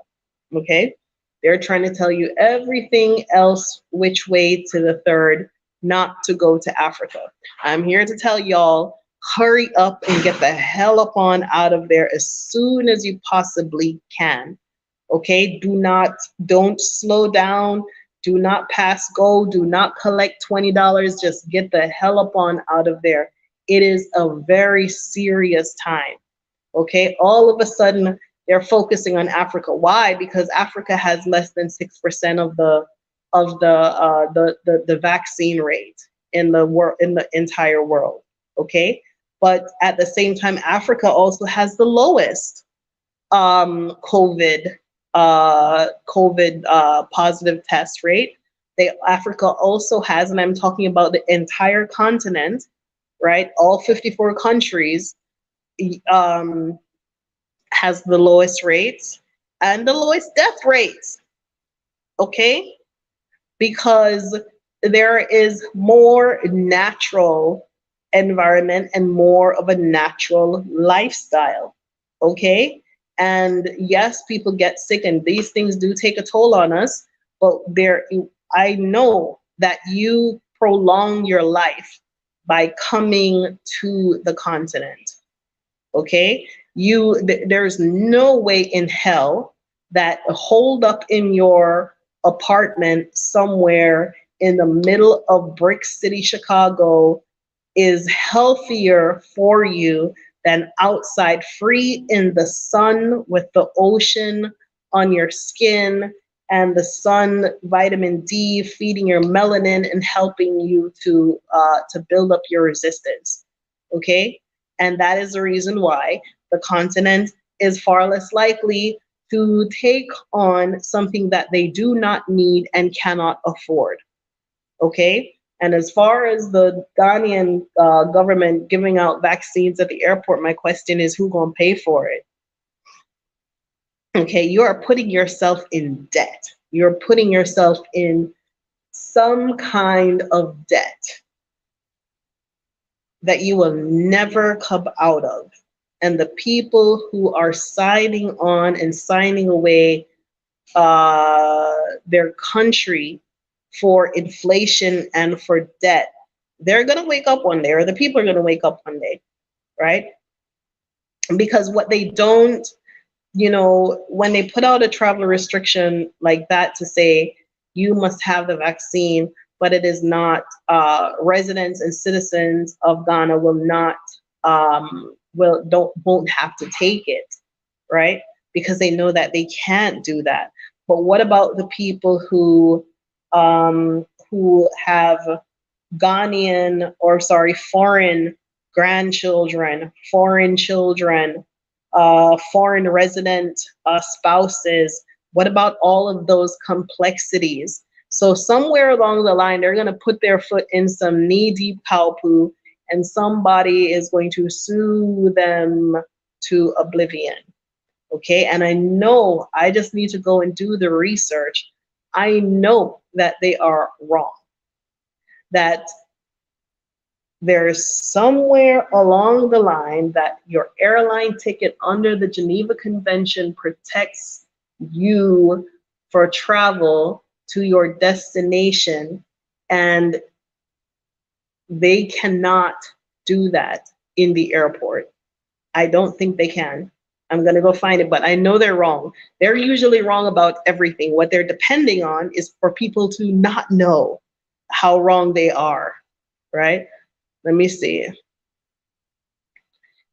Okay? They're trying to tell you everything else which way to the third not to go to Africa. I'm here to tell y'all, hurry up and get the hell up on out of there as soon as you possibly can. Okay? Don't slow down. Do not pass go. Do not collect $20. Just get the hell up on out of there. It is a very serious time. Okay? All of a sudden, they're focusing on Africa. Why? Because Africa has less than 6% of the vaccine rate in the entire world. Okay? But at the same time, Africa also has the lowest COVID positive test rate. Africa also has, and I'm talking about the entire continent, right? All 54 countries has the lowest rates and the lowest death rates. Okay? Because there is more natural environment and more of a natural lifestyle. Okay? And yes, people get sick and these things do take a toll on us, but I know that you prolong your life by coming to the continent. Okay? There's no way in hell that holed up in your apartment somewhere in the middle of Brick City, Chicago is healthier for you than outside free in the sun with the ocean on your skin and the sun vitamin D feeding your melanin and helping you to build up your resistance. Okay? And that is the reason why the continent is far less likely to take on something that they do not need and cannot afford. Okay? And as far as the Ghanaian government giving out vaccines at the airport, my question is, who's going to pay for it? Okay, you are putting yourself in debt. You're putting yourself in some kind of debt that you will never come out of. And the people who are signing on and signing away their country for inflation and for debt, they're going to wake up one day, or the people are going to wake up one day, right? Because what they don't, when they put out a travel restriction like that to say you must have the vaccine, but it is not, residents and citizens of Ghana will not, won't have to take it, right? Because they know that they can't do that. But what about the people who have Ghanaian, or sorry, foreign grandchildren, foreign children, foreign resident spouses? What about all of those complexities? So somewhere along the line, they're going to put their foot in some knee-deep cow poo, and somebody is going to sue them to oblivion. Okay, and I know, I just need to go and do the research. I know that they are wrong. That there's somewhere along the line that your airline ticket under the Geneva Convention protects you for travel to your destination, and they cannot do that in the airport. I don't think they can. I'm going to go find it, but I know they're wrong. They're usually wrong about everything. What they're depending on is for people to not know how wrong they are, right? Let me see.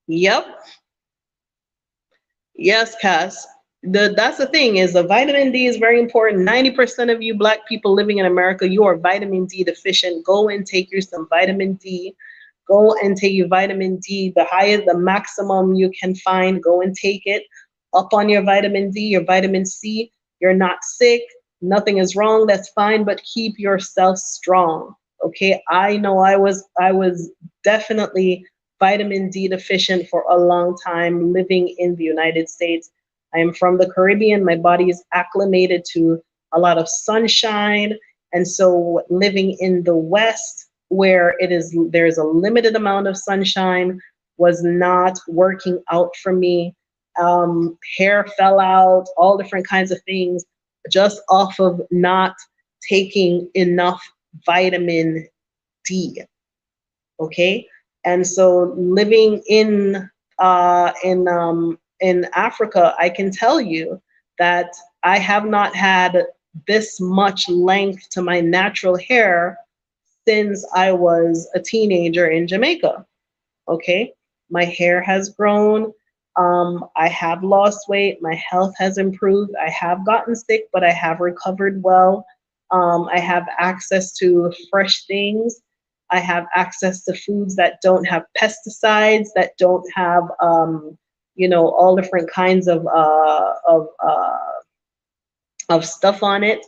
Yep. Yes, Cass. That's the thing, is the vitamin D is very important. 90% of you Black people living in America, you are vitamin D deficient. Go and take you some vitamin D. Go and take your vitamin D, the highest, the maximum you can find. Go and take it. Up on your vitamin D, your vitamin C. You're not sick. Nothing is wrong. That's fine, but keep yourself strong. Okay, I know I was definitely vitamin D deficient for a long time living in the United States. I am from the Caribbean. My body is acclimated to a lot of sunshine. And so living in the West, where there's a limited amount of sunshine, was not working out for me. Hair fell out, all different kinds of things, just off of not taking enough vitamin D. Okay, and so living in Africa, I can tell you that I have not had this much length to my natural hair since I was a teenager in Jamaica. Okay, my hair has grown. I have lost weight. My health has improved. I have gotten sick, but I have recovered well. I have access to fresh things. I have access to foods that don't have pesticides, that don't have, all different kinds of stuff on it,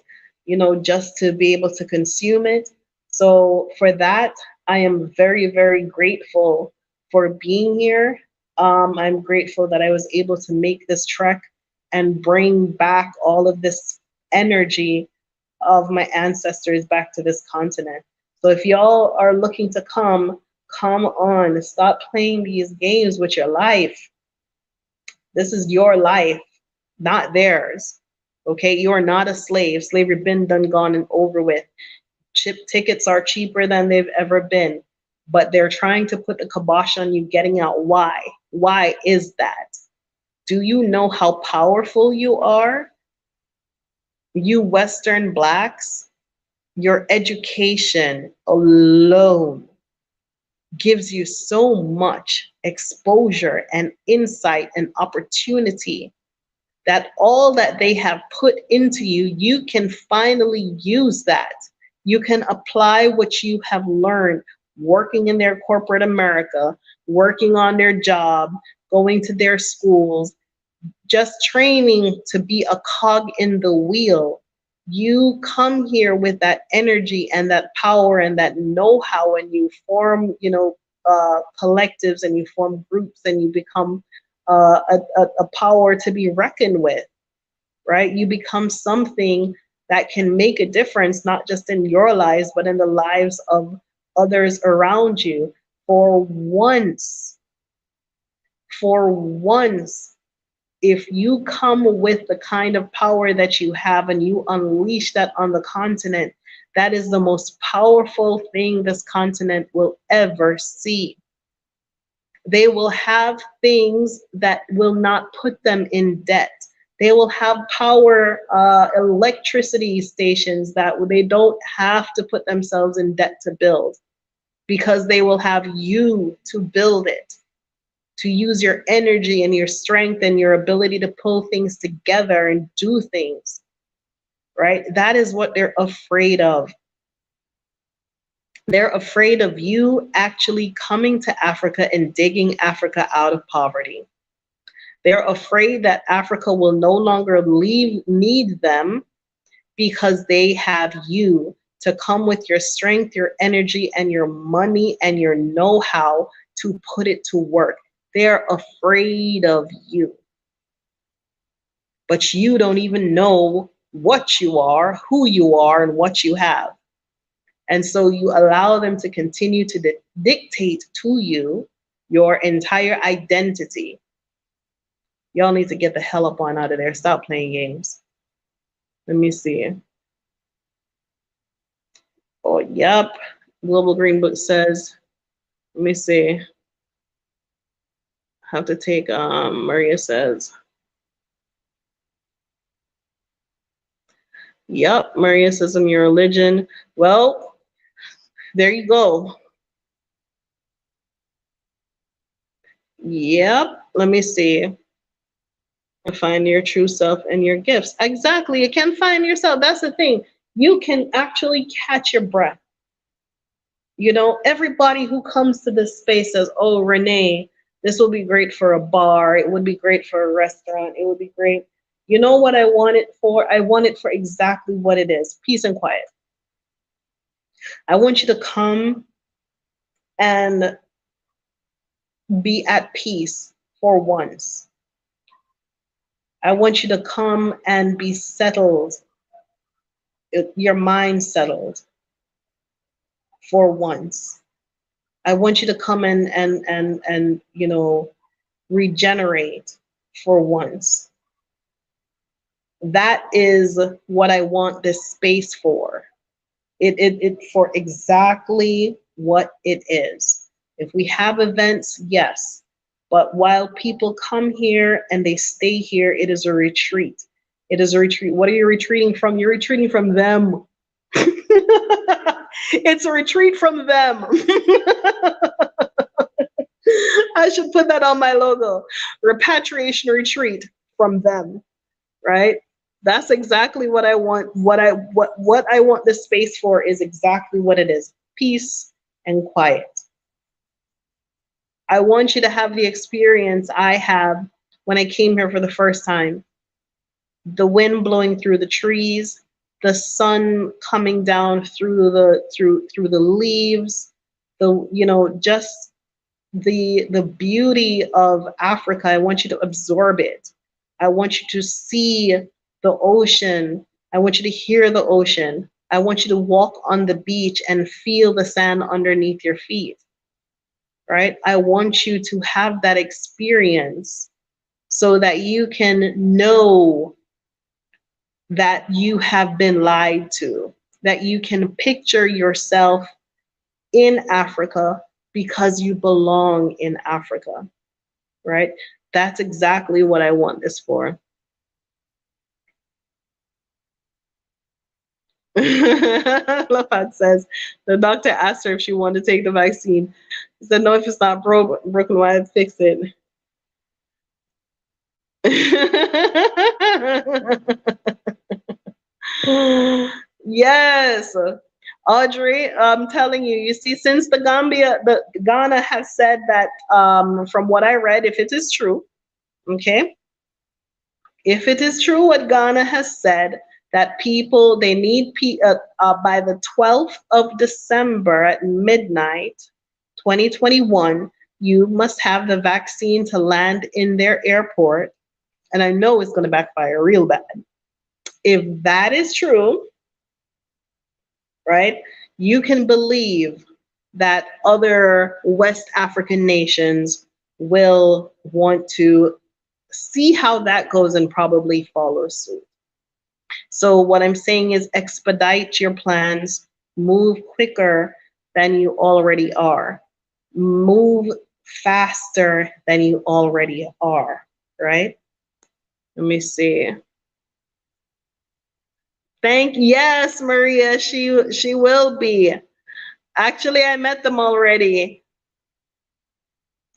just to be able to consume it. So for that, I am very, very grateful for being here. I'm grateful that I was able to make this trek and bring back all of this energy of my ancestors back to this continent. So if y'all are looking to come on. Stop playing these games with your life. This is your life, not theirs. Okay, you are not a slave. Slavery been done, gone, and over with. Chip tickets are cheaper than they've ever been, but they're trying to put the kibosh on you getting out. Why? Why is that? Do you know how powerful you are? You Western Blacks, your education alone gives you so much exposure and insight and opportunity that all that they have put into you, you can finally use that. You can apply what you have learned working in their corporate America, working on their job, going to their schools, just training to be a cog in the wheel. You come here with that energy and that power and that know-how, and you form, collectives, and you form groups, and you become a power to be reckoned with, right? You become something that can make a difference, not just in your lives, but in the lives of others around you. For once, if you come with the kind of power that you have and you unleash that on the continent, that is the most powerful thing this continent will ever see. They will have things that will not put them in debt. They will have power, electricity stations that they don't have to put themselves in debt to build, because they will have you to build it, to use your energy and your strength and your ability to pull things together and do things, right? That is what they're afraid of. They're afraid of you actually coming to Africa and digging Africa out of poverty. They're afraid that Africa will no longer need them, because they have you to come with your strength, your energy, and your money and your know-how to put it to work. They're afraid of you. But you don't even know what you are, who you are, and what you have. And so you allow them to continue to dictate to you your entire identity. Y'all need to get the hell up on out of there. Stop playing games. Let me see. Oh, yep. Global Green Book says, let me see. Have to take, Maria says. Yep, Maria says, I'm your religion. Well, there you go. Yep, let me see. Find your true self and your gifts. Exactly, you can find yourself. That's the thing. You can actually catch your breath. You know, everybody who comes to this space says, oh, Renee, this will be great for a bar. It would be great for a restaurant. It would be great. You know what I want it for? I want it for exactly what it is: peace and quiet. I want you to come and be at peace for once. I want you to come and be settled, your mind settled for once. I want you to come and you know, regenerate for once. That is what I want this space for. It for exactly what it is. If we have events, yes. But while people come here and they stay here, it is a retreat. It is a retreat. What are you retreating from? You're retreating from them. It's a retreat from them. I should put that on my logo. Repatriation retreat from them, right? That's exactly what I want. What I want this space for is exactly what it is: peace and quiet. I want you to have the experience I have when I came here for the first time. The wind blowing through the trees, the sun coming down through the leaves, you know, just the beauty of Africa. I want you to absorb it. I want you to see the ocean. I want you to hear the ocean. I want you to walk on the beach and feel the sand underneath your feet. Right? I want you to have that experience so that you can know that you have been lied to, that you can picture yourself in Africa because you belong in Africa, right? That's exactly what I want this for. Lafat says, the doctor asked her if she wanted to take the vaccine. She said, no, if it's not broken, why fix it? Yes, Audrey, I'm telling you, you see, since Ghana has said that, from what I read, if it is true, okay, if it is true what Ghana has said, that people, they need, by the 12th of December at midnight, 2021, you must have the vaccine to land in their airport. And I know it's going to backfire real bad. If that is true, right, you can believe that other West African nations will want to see how that goes and probably follow suit. So what I'm saying is expedite your plans, move quicker than you already are, move faster than you already are, right? Let me see. Yes, Maria, she will be. Actually, I met them already.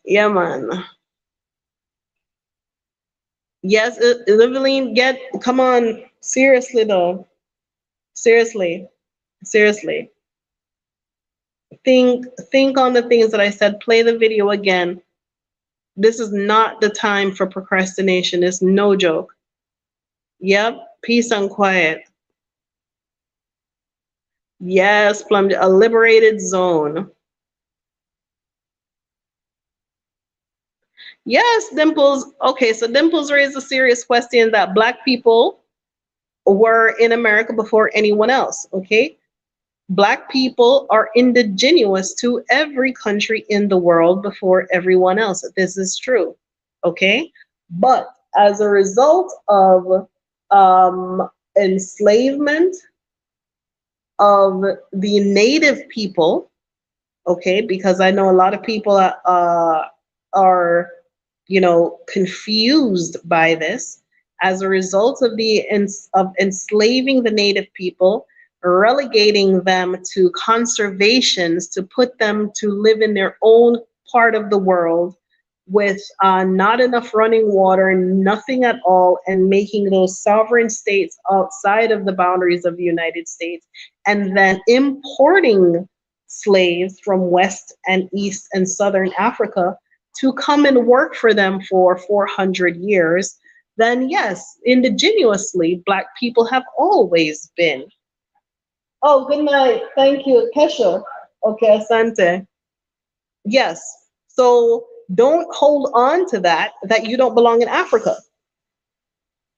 Yeah, man. Yes, Evelyn, come on. Seriously though. Seriously. Seriously. Think on the things that I said. Play the video again. This is not the time for procrastination. It's no joke. Yep, peace and quiet. Yes, Plum, a liberated zone. Yes, Dimples. Okay, so Dimples raised a serious question that Black people were in America before anyone else. Okay, Black people are indigenous to every country in the world before everyone else. This is true. Okay, but as a result of enslavement of the native people, okay, because I know a lot of people are confused by this. As a result of of enslaving the native people, relegating them to conservations to put them to live in their own part of the world with not enough running water, nothing at all, and making those sovereign states outside of the boundaries of the United States, and then importing slaves from West and East and Southern Africa to come and work for them for 400 years, then yes, indigenously, Black people have always been. Oh, good night. Thank you, Kesha. Okay, Asante. Yes. So don't hold on to that you don't belong in Africa.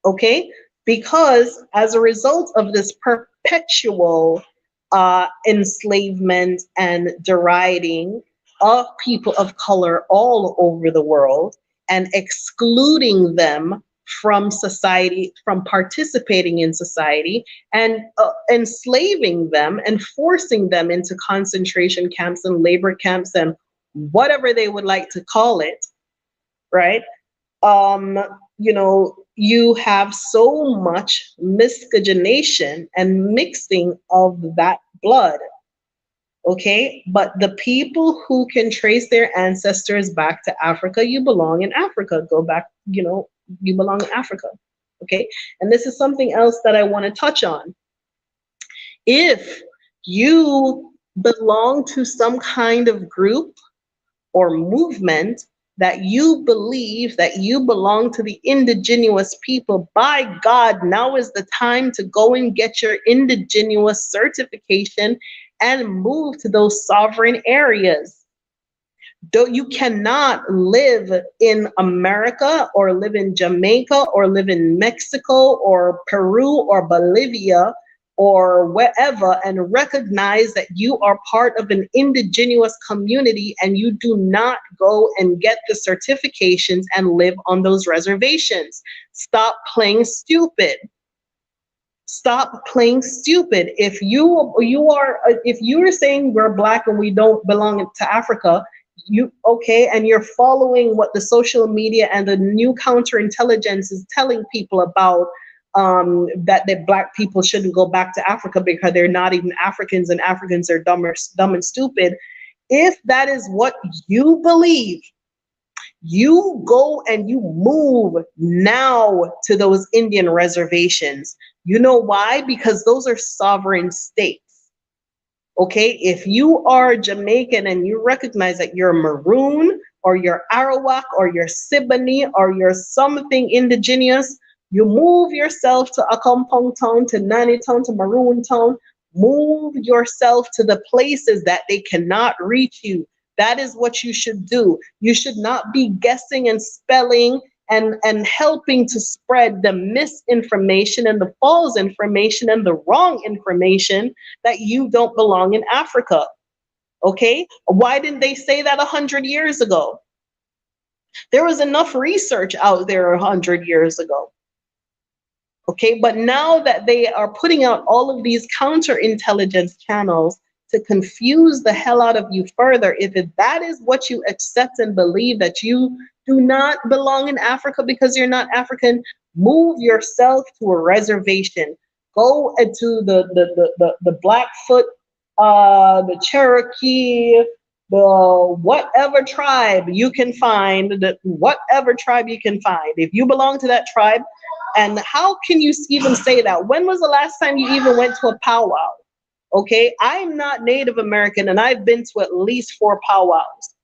Okay? Because as a result of this perpetual enslavement and deriding of people of color all over the world and excluding them from society, from participating in society, and enslaving them and forcing them into concentration camps and labor camps and whatever they would like to call it, right? um, you have so much miscegenation and mixing of that blood. Okay, but the people who can trace their ancestors back to Africa, you belong in Africa. Go back, you belong in Africa. Okay, and this is something else that I want to touch on. If you belong to some kind of group or movement that you believe that you belong to the indigenous people, by God, now is the time to go and get your indigenous certification and move to those sovereign areas. You cannot live in America or live in Jamaica or live in Mexico or Peru or Bolivia or wherever and recognize that you are part of an indigenous community and you do not go and get the certifications and live on those reservations. Stop playing stupid. Stop playing stupid. If you're saying we're Black and we don't belong to Africa, and you're following what the social media and the new counterintelligence is telling people about, that the Black people shouldn't go back to Africa because they're not even Africans and Africans are dumb and stupid. If that is what you believe, you go and you move now to those Indian reservations. You know why? Because those are sovereign states. Okay, if you are Jamaican and you recognize that you're Maroon or you're Arawak or you're Siboney or you're something indigenous, you move yourself to Accompong Town, to Nanny Town, to Maroon Town. Move yourself to the places that they cannot reach you. That is what you should do. You should not be guessing and spelling and helping to spread the misinformation and the false information and the wrong information that you don't belong in Africa. Okay? Why didn't they say that 100 years ago? There was enough research out there 100 years ago. Okay, but now that they are putting out all of these counterintelligence channels to confuse the hell out of you further, if that is what you accept and believe, that you do not belong in Africa because you're not African, Move yourself to a reservation. Go into the Blackfoot, the Cherokee, the whatever tribe you can find, whatever tribe you can find. If you belong to that tribe, and how can you even say that? When was the last time you even went to a powwow? Okay, I'm not Native American and I've been to at least 4 powwows.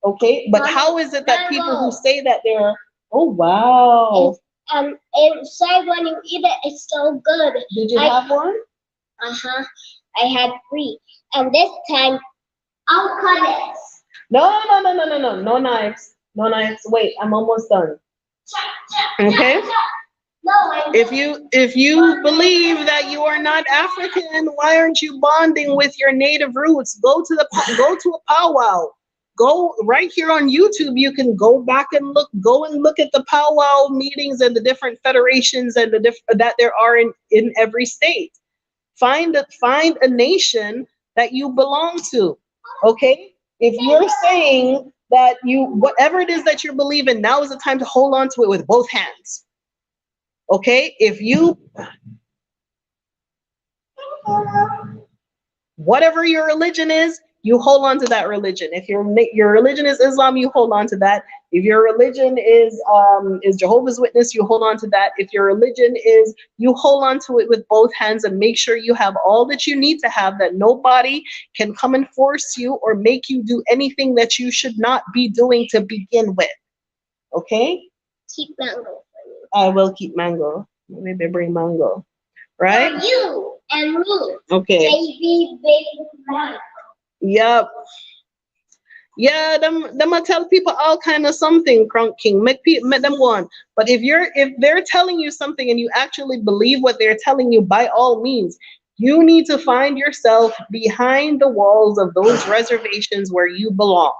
Okay, but how is it that people who say that they're, oh wow. Inside when you eat it, it's so good. Did you have one? Uh-huh. I had 3. And this time, I'll cut it. No knives. No knives. Wait, I'm almost done. Okay? No, If you believe that you are not African, why aren't you bonding with your native roots? Go to a powwow. Go right here on YouTube. You can go back and look at the powwow meetings and the different federations and that there are in every state. Find a nation that you belong to. Okay? If you're saying that whatever it is that you believe in, now is the time to hold on to it with both hands. Okay, whatever your religion is, you hold on to that religion. If your religion is Islam, you hold on to that. If your religion is Jehovah's Witness, you hold on to that. If your religion is, you hold on to it with both hands and make sure you have all that you need to have, that nobody can come and force you or make you do anything that you should not be doing to begin with. Okay? Keep mango. I will keep mango. Maybe bring mango. Right? For you and me. Okay. Baby mango. Yep. Yeah, them I tell people all kind of something, Crunk King. Make them go on. But if they're telling you something and you actually believe what they're telling you, by all means, you need to find yourself behind the walls of those reservations where you belong.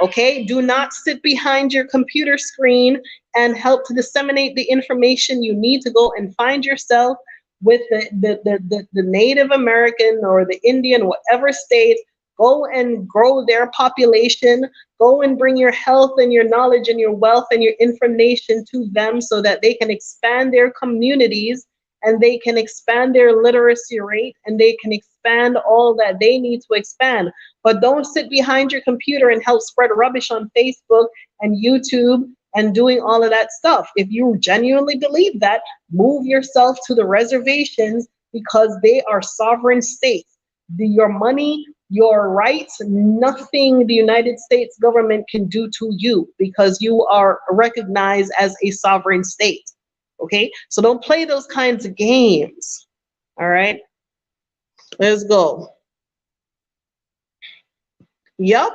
Okay, do not sit behind your computer screen and help to disseminate the information. You need to go and find yourself with the Native American or the Indian, whatever state. Go and grow their population. Go and bring your health and your knowledge and your wealth and your information to them so that they can expand their communities and they can expand their literacy rate and they can expand all that they need to expand. But don't sit behind your computer and help spread rubbish on Facebook and YouTube and doing all of that stuff. If you genuinely believe that, move yourself to the reservations because they are sovereign states. Your money, your rights, nothing the United States government can do to you because you are recognized as a sovereign state. Okay, so don't play those kinds of games. All right, let's go. Yup.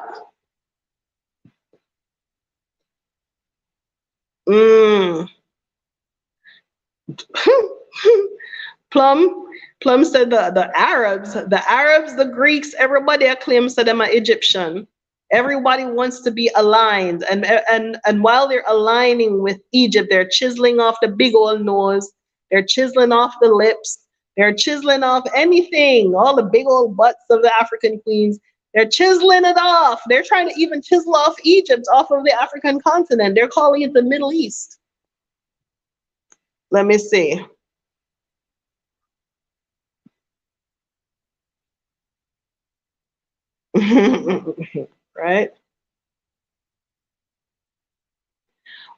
Plum said the Arabs, the Greeks, everybody claims that them are Egyptian. Everybody wants to be aligned, and while they're aligning with Egypt, they're chiseling off the big old nose, they're chiseling off the lips, they're chiseling off anything, all the big old butts of the African queens. They're chiseling it off. They're trying to even chisel off Egypt off of the African continent. They're calling it the Middle East. Let me see. Right?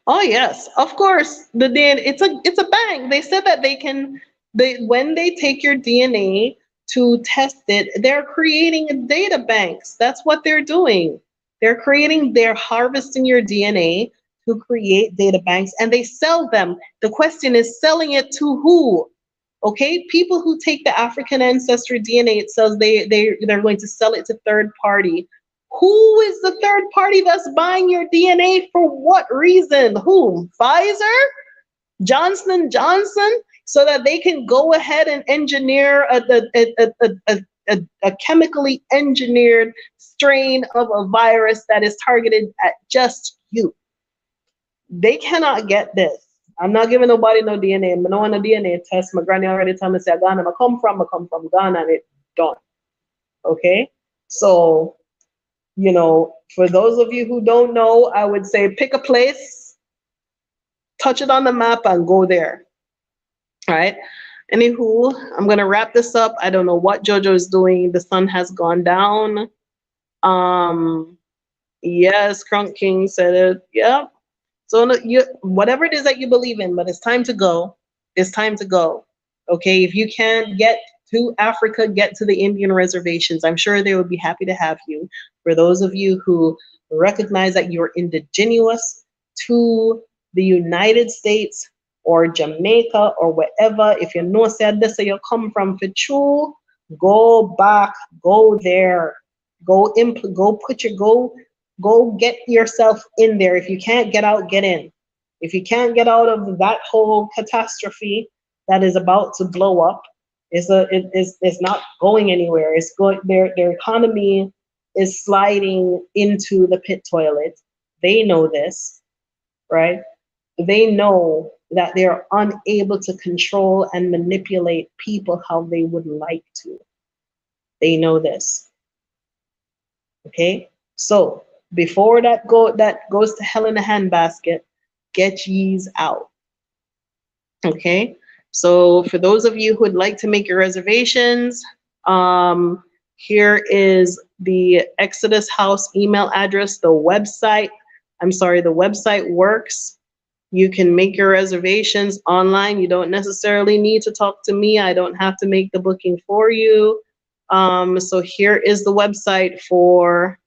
Oh yes, of course. It's a bank. They said that when they take your DNA to test it, they're creating data banks. That's what they're doing. They're harvesting your DNA to create data banks and they sell them. The question is selling it to who? Okay, people who take the African ancestry DNA, it says they're going to sell it to third party. Who is the third party that's buying your DNA for what reason? Whom? Pfizer? Johnson & Johnson? So that they can go ahead and engineer a chemically engineered strain of a virus that is targeted at just you. They cannot get this. I'm not giving nobody no DNA. I don't want a DNA test. My granny already told me, say, Ghana, I come from Ghana, and it's done. Okay? So, for those of you who don't know, I would say pick a place touch it on the map and go there. All right. Anywho, I'm gonna wrap this up. I don't know what Jojo is doing. The sun has gone down. Yes, Crunk King said it. Yep. So whatever it is that you believe in, but it's time to go. It's time to go. Okay. If you can't get to Africa, get to the Indian reservations. I'm sure they would be happy to have you. For those of you who recognize that you're indigenous to the United States or Jamaica or wherever, if you know said this, so you come from Fichu, go back, go there, go get yourself in there. If you can't get out, get in. If you can't get out of that whole catastrophe that is about to blow up, it's not going anywhere. It's going their economy is sliding into the pit toilet. They know this, right? They know that they're unable to control and manipulate people how they would like to. They know this. Okay? So before that goes to hell in a handbasket, get ye's out. Okay? So for those of you who would like to make your reservations, here is the Exodus House email address. The website works. You can make your reservations online. You don't necessarily need to talk to me. I don't have to make the booking for you. So here is the website for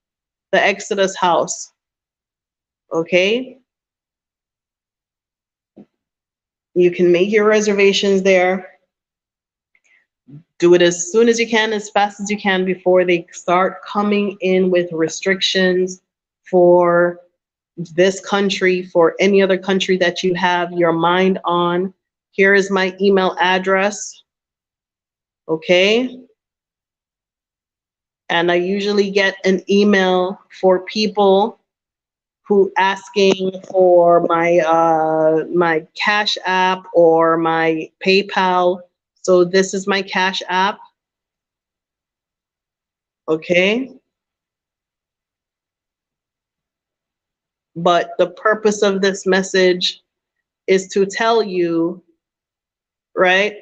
the Exodus House. Okay? You can make your reservations there. Do it as soon as you can, as fast as you can before they start coming in with restrictions for this country, for any other country that you have your mind on. Here is my email address. Okay? And I usually get an email for people who asking for my Cash App or my PayPal. So this is my Cash App. Okay. But the purpose of this message is to tell you, right?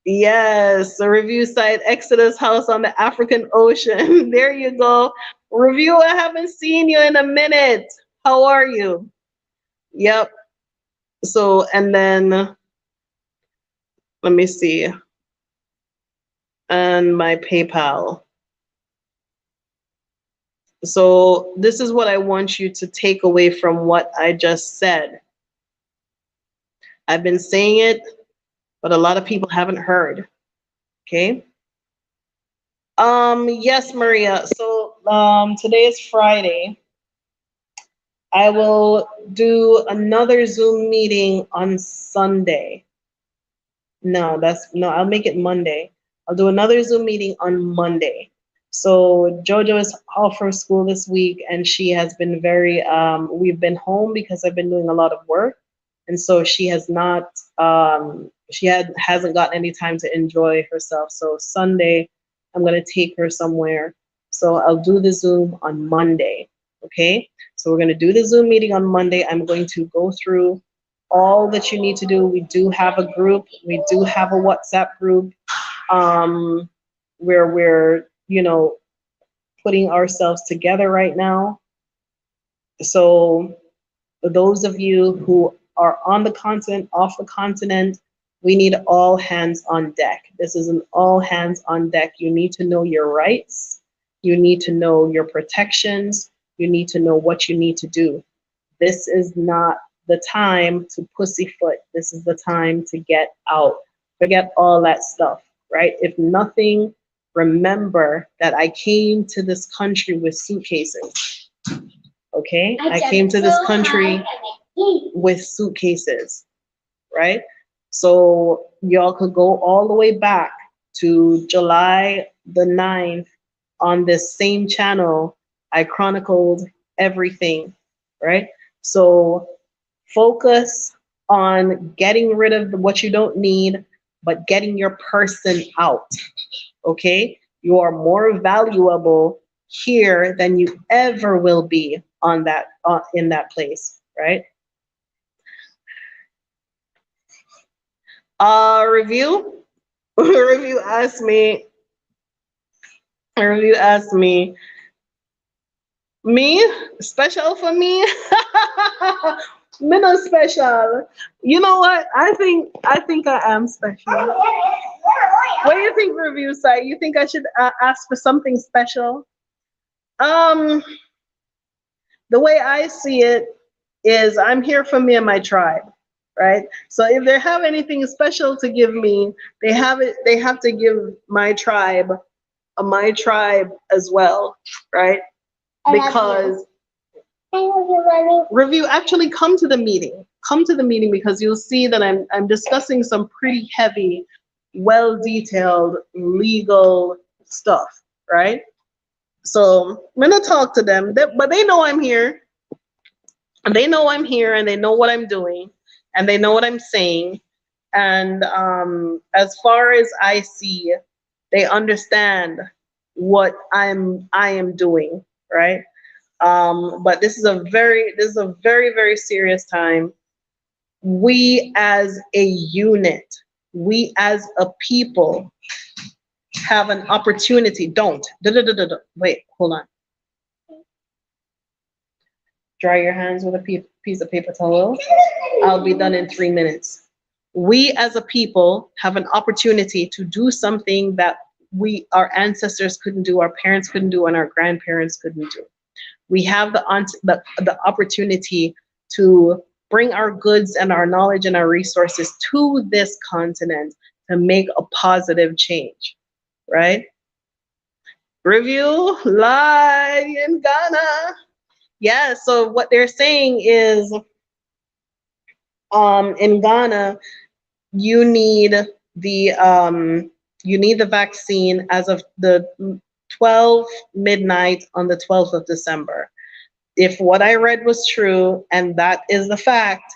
Yes, the review site, Exodus House on the African Ocean. There you go. Review, I haven't seen you in a minute. How are you? Yep. So, and then, let me see. And my PayPal. So this is what I want you to take away from what I just said. I've been saying it, but a lot of people haven't heard. Okay. Yes, Maria. So today is Friday. I will do another Zoom meeting on Sunday. No, I'll make it Monday. I'll do another Zoom meeting on Monday. So Jojo is off from school this week, and she has been very, we've been home because I've been doing a lot of work. And so she has not, hasn't gotten any time to enjoy herself. So Sunday, I'm going to take her somewhere. So I'll do the Zoom on Monday. Okay. So we're going to do the Zoom meeting on Monday. I'm going to go through all that you need to do. We do have a group. We do have a WhatsApp group where we're, putting ourselves together right now. So for those of you who are on the continent, off the continent, we need all hands on deck. This is an all hands on deck. You need to know your rights. You need to know your protections. You need to know what you need to do. This is not the time to pussyfoot. This is the time to get out. Forget all that stuff, right? If nothing, remember that I came to this country with suitcases. Okay? I came to this country with suitcases, right? So y'all could go all the way back to July the 9th on this same channel. I chronicled everything, right? So focus on getting rid of what you don't need, but getting your person out, okay? You are more valuable here than you ever will be on that in that place, right? Review. Review asked me. Review asked me. Me? Special for me? Me not special. You know what? I think I am special. What do you think, review site? You think I should ask for something special? Um, the way I see it is I'm here for me and my tribe, right? So if they have anything special to give me, they have to give my tribe as well, right? Because review actually come to the meeting. Come to the meeting because you'll see that I'm discussing some pretty heavy, well detailed legal stuff, right? So I'm gonna talk to them, but they know I'm here. And they know I'm here and they know what I'm doing and they know what I'm saying. And as far as I see, they understand what I am doing, right? But this is a very, very serious time. We as a unit, we as a people have an opportunity. Don't. Wait, hold on. Dry your hands with a piece of paper towel. I'll be done in 3 minutes. We as a people have an opportunity to do something that our ancestors couldn't do, our parents couldn't do, and our grandparents couldn't do. We have the opportunity to bring our goods and our knowledge and our resources to this continent to make a positive change, right? Review live in Ghana. Yeah, so what they're saying is in Ghana, you need the vaccine as of the 12 midnight on the 12th of December. If what I read was true, and that is the fact,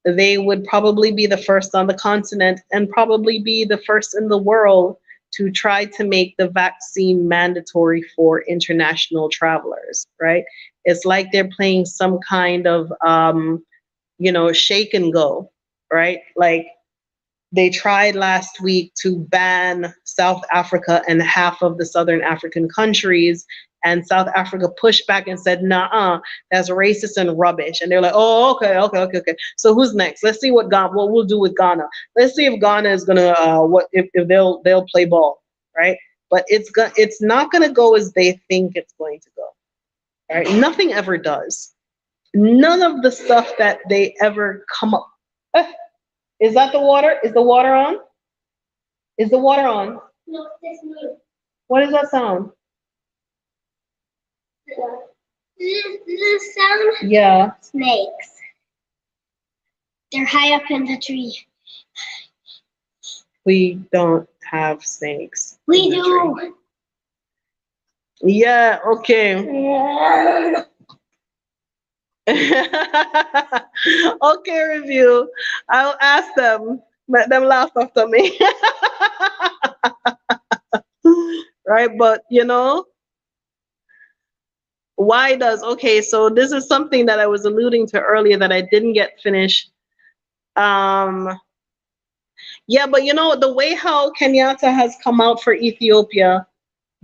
they would probably be the first on the continent and probably be the first in the world to try to make the vaccine mandatory for international travelers, right? It's like they're playing some kind of, shake and go, right? Like they tried last week to ban South Africa and half of the Southern African countries. And South Africa pushed back and said, nah, that's racist and rubbish. And they're like, oh, okay. So who's next? Let's see what we'll do with Ghana. Let's see if Ghana is gonna if they'll play ball, right? But it's not gonna go as they think it's going to go. Right? Nothing ever does. None of the stuff that they ever come up. Is that the water? Is the water on? Is the water on? No, this new. What does that sound? This sound? Yeah. Snakes. They're high up in the tree. We don't have snakes. We do. Yeah, okay. Okay, review. I'll ask them. Let them laugh after me. Right, but okay, so this is something that I was alluding to earlier that I didn't get finished. Yeah, but the way how Kenyatta has come out for Ethiopia.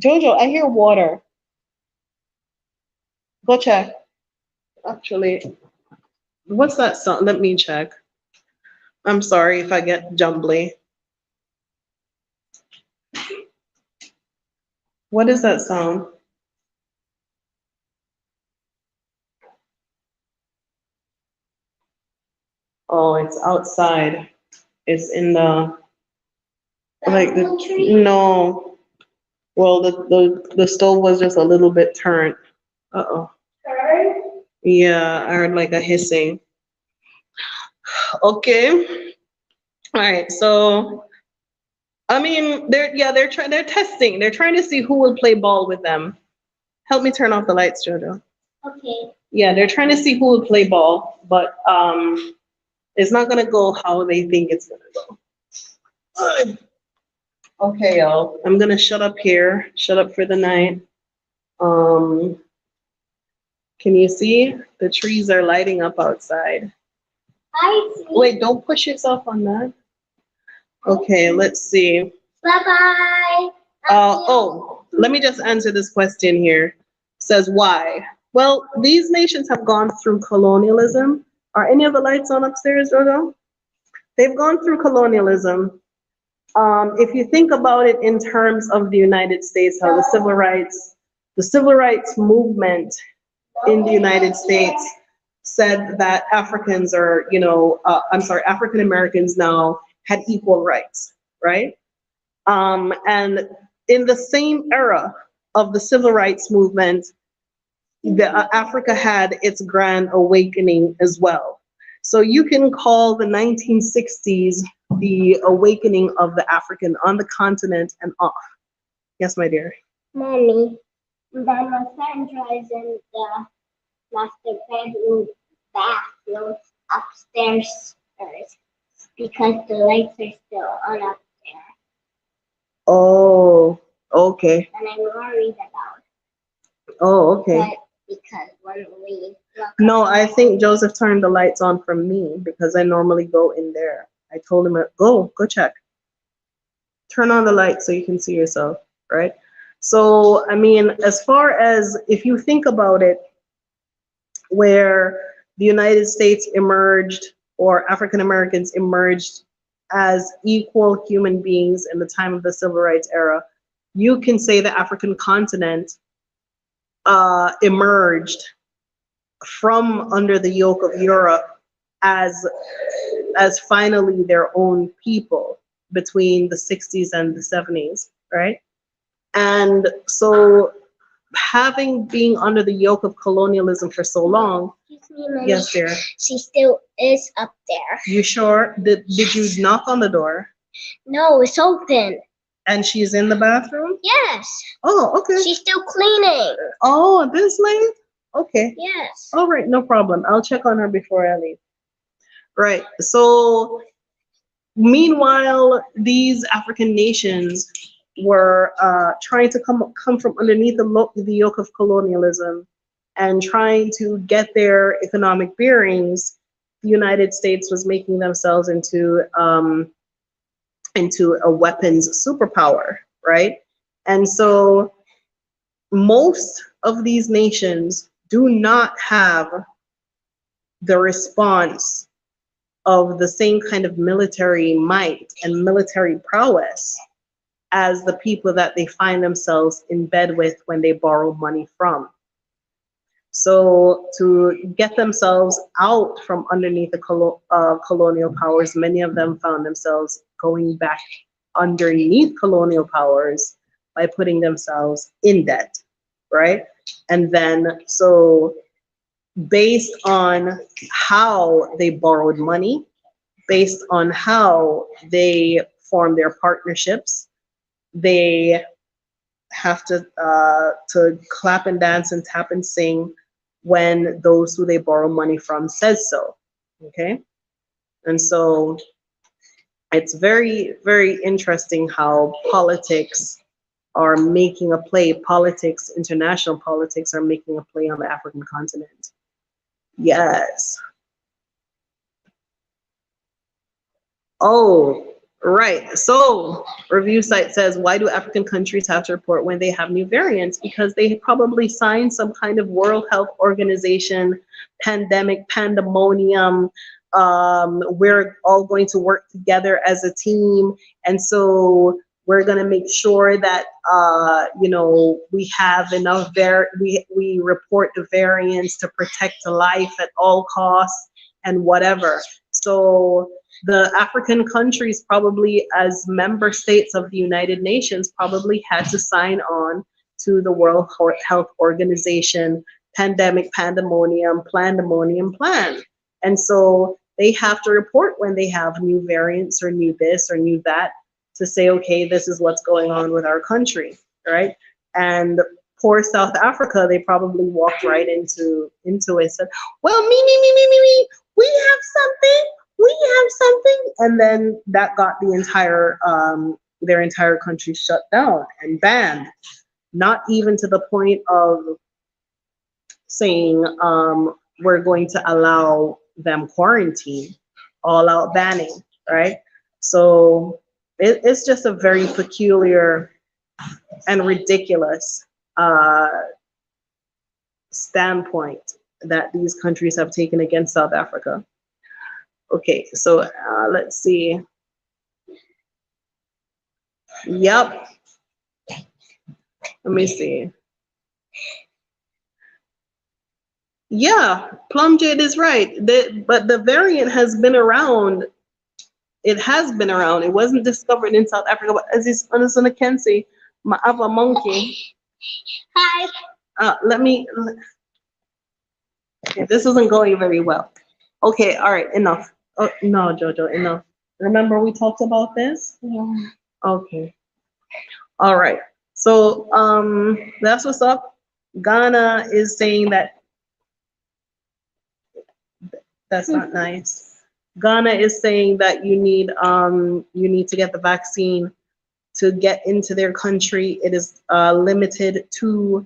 Jojo, I hear water. Go check. Actually, what's that sound? Let me check. I'm sorry if I get jumbly. What is that sound? Oh, it's outside. It's in the no. Well, the stove was just a little bit turned. Uh-oh. Yeah, I heard like a hissing. Okay. All right. So, I mean, they're testing. They're trying to see who will play ball with them. Help me turn off the lights, Jojo. Okay. Yeah, they're trying to see who will play ball, but it's not gonna go how they think it's gonna go. Okay, y'all. I'm gonna shut up here. Shut up for the night. Can you see? The trees are lighting up outside. I see. Wait, don't push yourself on that. Okay, let's see. Bye-bye. Let me just answer this question here. Says why? Well, these nations have gone through colonialism. Are any of the lights on upstairs, Jojo? They've gone through colonialism. If you think about it in terms of the United States, how the civil rights movement in the United States said that Africans are, African Americans now had equal rights, right? And in the same era of the civil rights movement, Africa had its grand awakening as well. So you can call the 1960s the awakening of the African on the continent and off. Yes, my dear. Mommy, then my friend drives in the master bedroom bathroom upstairs because the lights are still on up there. Oh, okay. And I'm worried about it. Oh, okay. But because when we look No, I think Joseph turned the lights on from me because I normally go in there. I told him, go check. Turn on the light so you can see yourself, right? So, I mean, as far as if you think about it, where the United States emerged or African Americans emerged as equal human beings in the time of the civil rights era, you can say the African continent emerged from under the yoke of Europe as finally their own people between the 60s and the 70s, right? And so having being under the yoke of colonialism for so long. Excuse me, Mommy. Yes, dear. She still is up there. You sure? Did you knock on the door? No, it's open. And she's in the bathroom? Yes. Oh, okay. She's still cleaning. Oh, this late? Okay. Yes. All right, no problem. I'll check on her before I leave. Right. So meanwhile, these African nations were trying to come from underneath the yoke of colonialism and trying to get their economic bearings. The United States was making themselves into a weapons superpower, right? And so most of these nations do not have the response of the same kind of military might and military prowess as the people that they find themselves in bed with when they borrow money from. So to get themselves out from underneath the colonial powers, many of them found themselves going back underneath colonial powers by putting themselves in debt, right? And then so based on how they borrowed money, based on how they form their partnerships, they have to clap and dance and tap and sing when those who they borrow money from says so. Okay, and so it's very, very interesting how politics are making a play. Politics, international politics, are making a play on the African continent. Yes. Oh, right. So review site says, why do African countries have to report when they have new variants? Because they probably signed some kind of World Health Organization pandemonium. We're all going to work together as a team. And so we're going to make sure that, we have enough we report the variants to protect life at all costs and whatever. So the African countries, probably as member states of the United Nations, probably had to sign on to the World Health Organization pandemonium plan. And so they have to report when they have new variants or new this or new that to say, okay, this is what's going on with our country, right? And poor South Africa, they probably walked right into it and said, well, me, we have something. And then that got the entire, their entire country shut down and banned, not even to the point of saying, we're going to allow them quarantine, all out banning, right? So It's just a very peculiar and ridiculous standpoint that these countries have taken against South Africa. Okay, so let's see. Yep. Let me see. Yeah, plum jade is right. But the variant has been around. It has been around. It wasn't discovered in South Africa, but as is on Kenzie, my other monkey. Hi. Let me. Okay, this isn't going very well. Okay, all right, enough. Oh, no, Jojo, enough. Remember we talked about this? Yeah. Okay. All right. So that's what's up. Ghana is saying that that's not nice. Ghana is saying that you need to get the vaccine to get into their country. It is limited to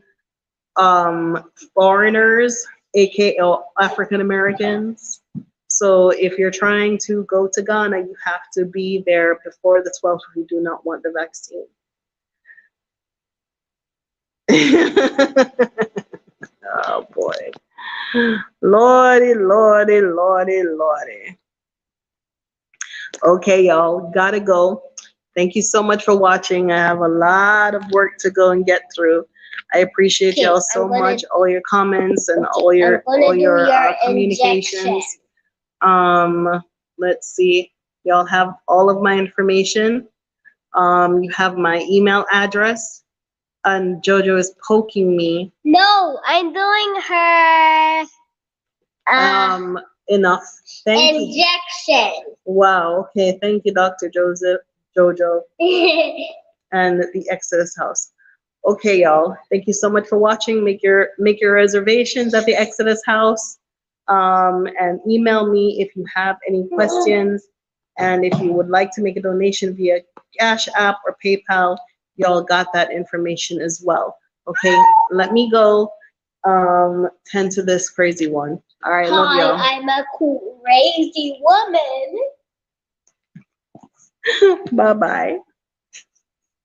foreigners, aka African Americans. So if you're trying to go to Ghana, you have to be there before the 12th if you do not want the vaccine. Oh boy. Lordy, lordy, lordy, lordy. Okay, y'all, gotta go. Thank you so much for watching. I have a lot of work to go and get through. I appreciate Okay, y'all so much, all your comments and all your communications. Let's see. Y'all have all of my information. You have my email address. And Jojo is poking me. No, I'm doing her Enough. Thank you. injection. Wow. Okay. Thank you, Dr. Jojo, and the Exodus House. Okay, y'all. Thank you so much for watching. Make your reservations at the Exodus House. And email me if you have any questions. And if you would like to make a donation via Cash App or PayPal, y'all got that information as well. Okay, let me go tend to this crazy one. All right, love y'all. Hi, I'm a crazy woman. Bye-bye.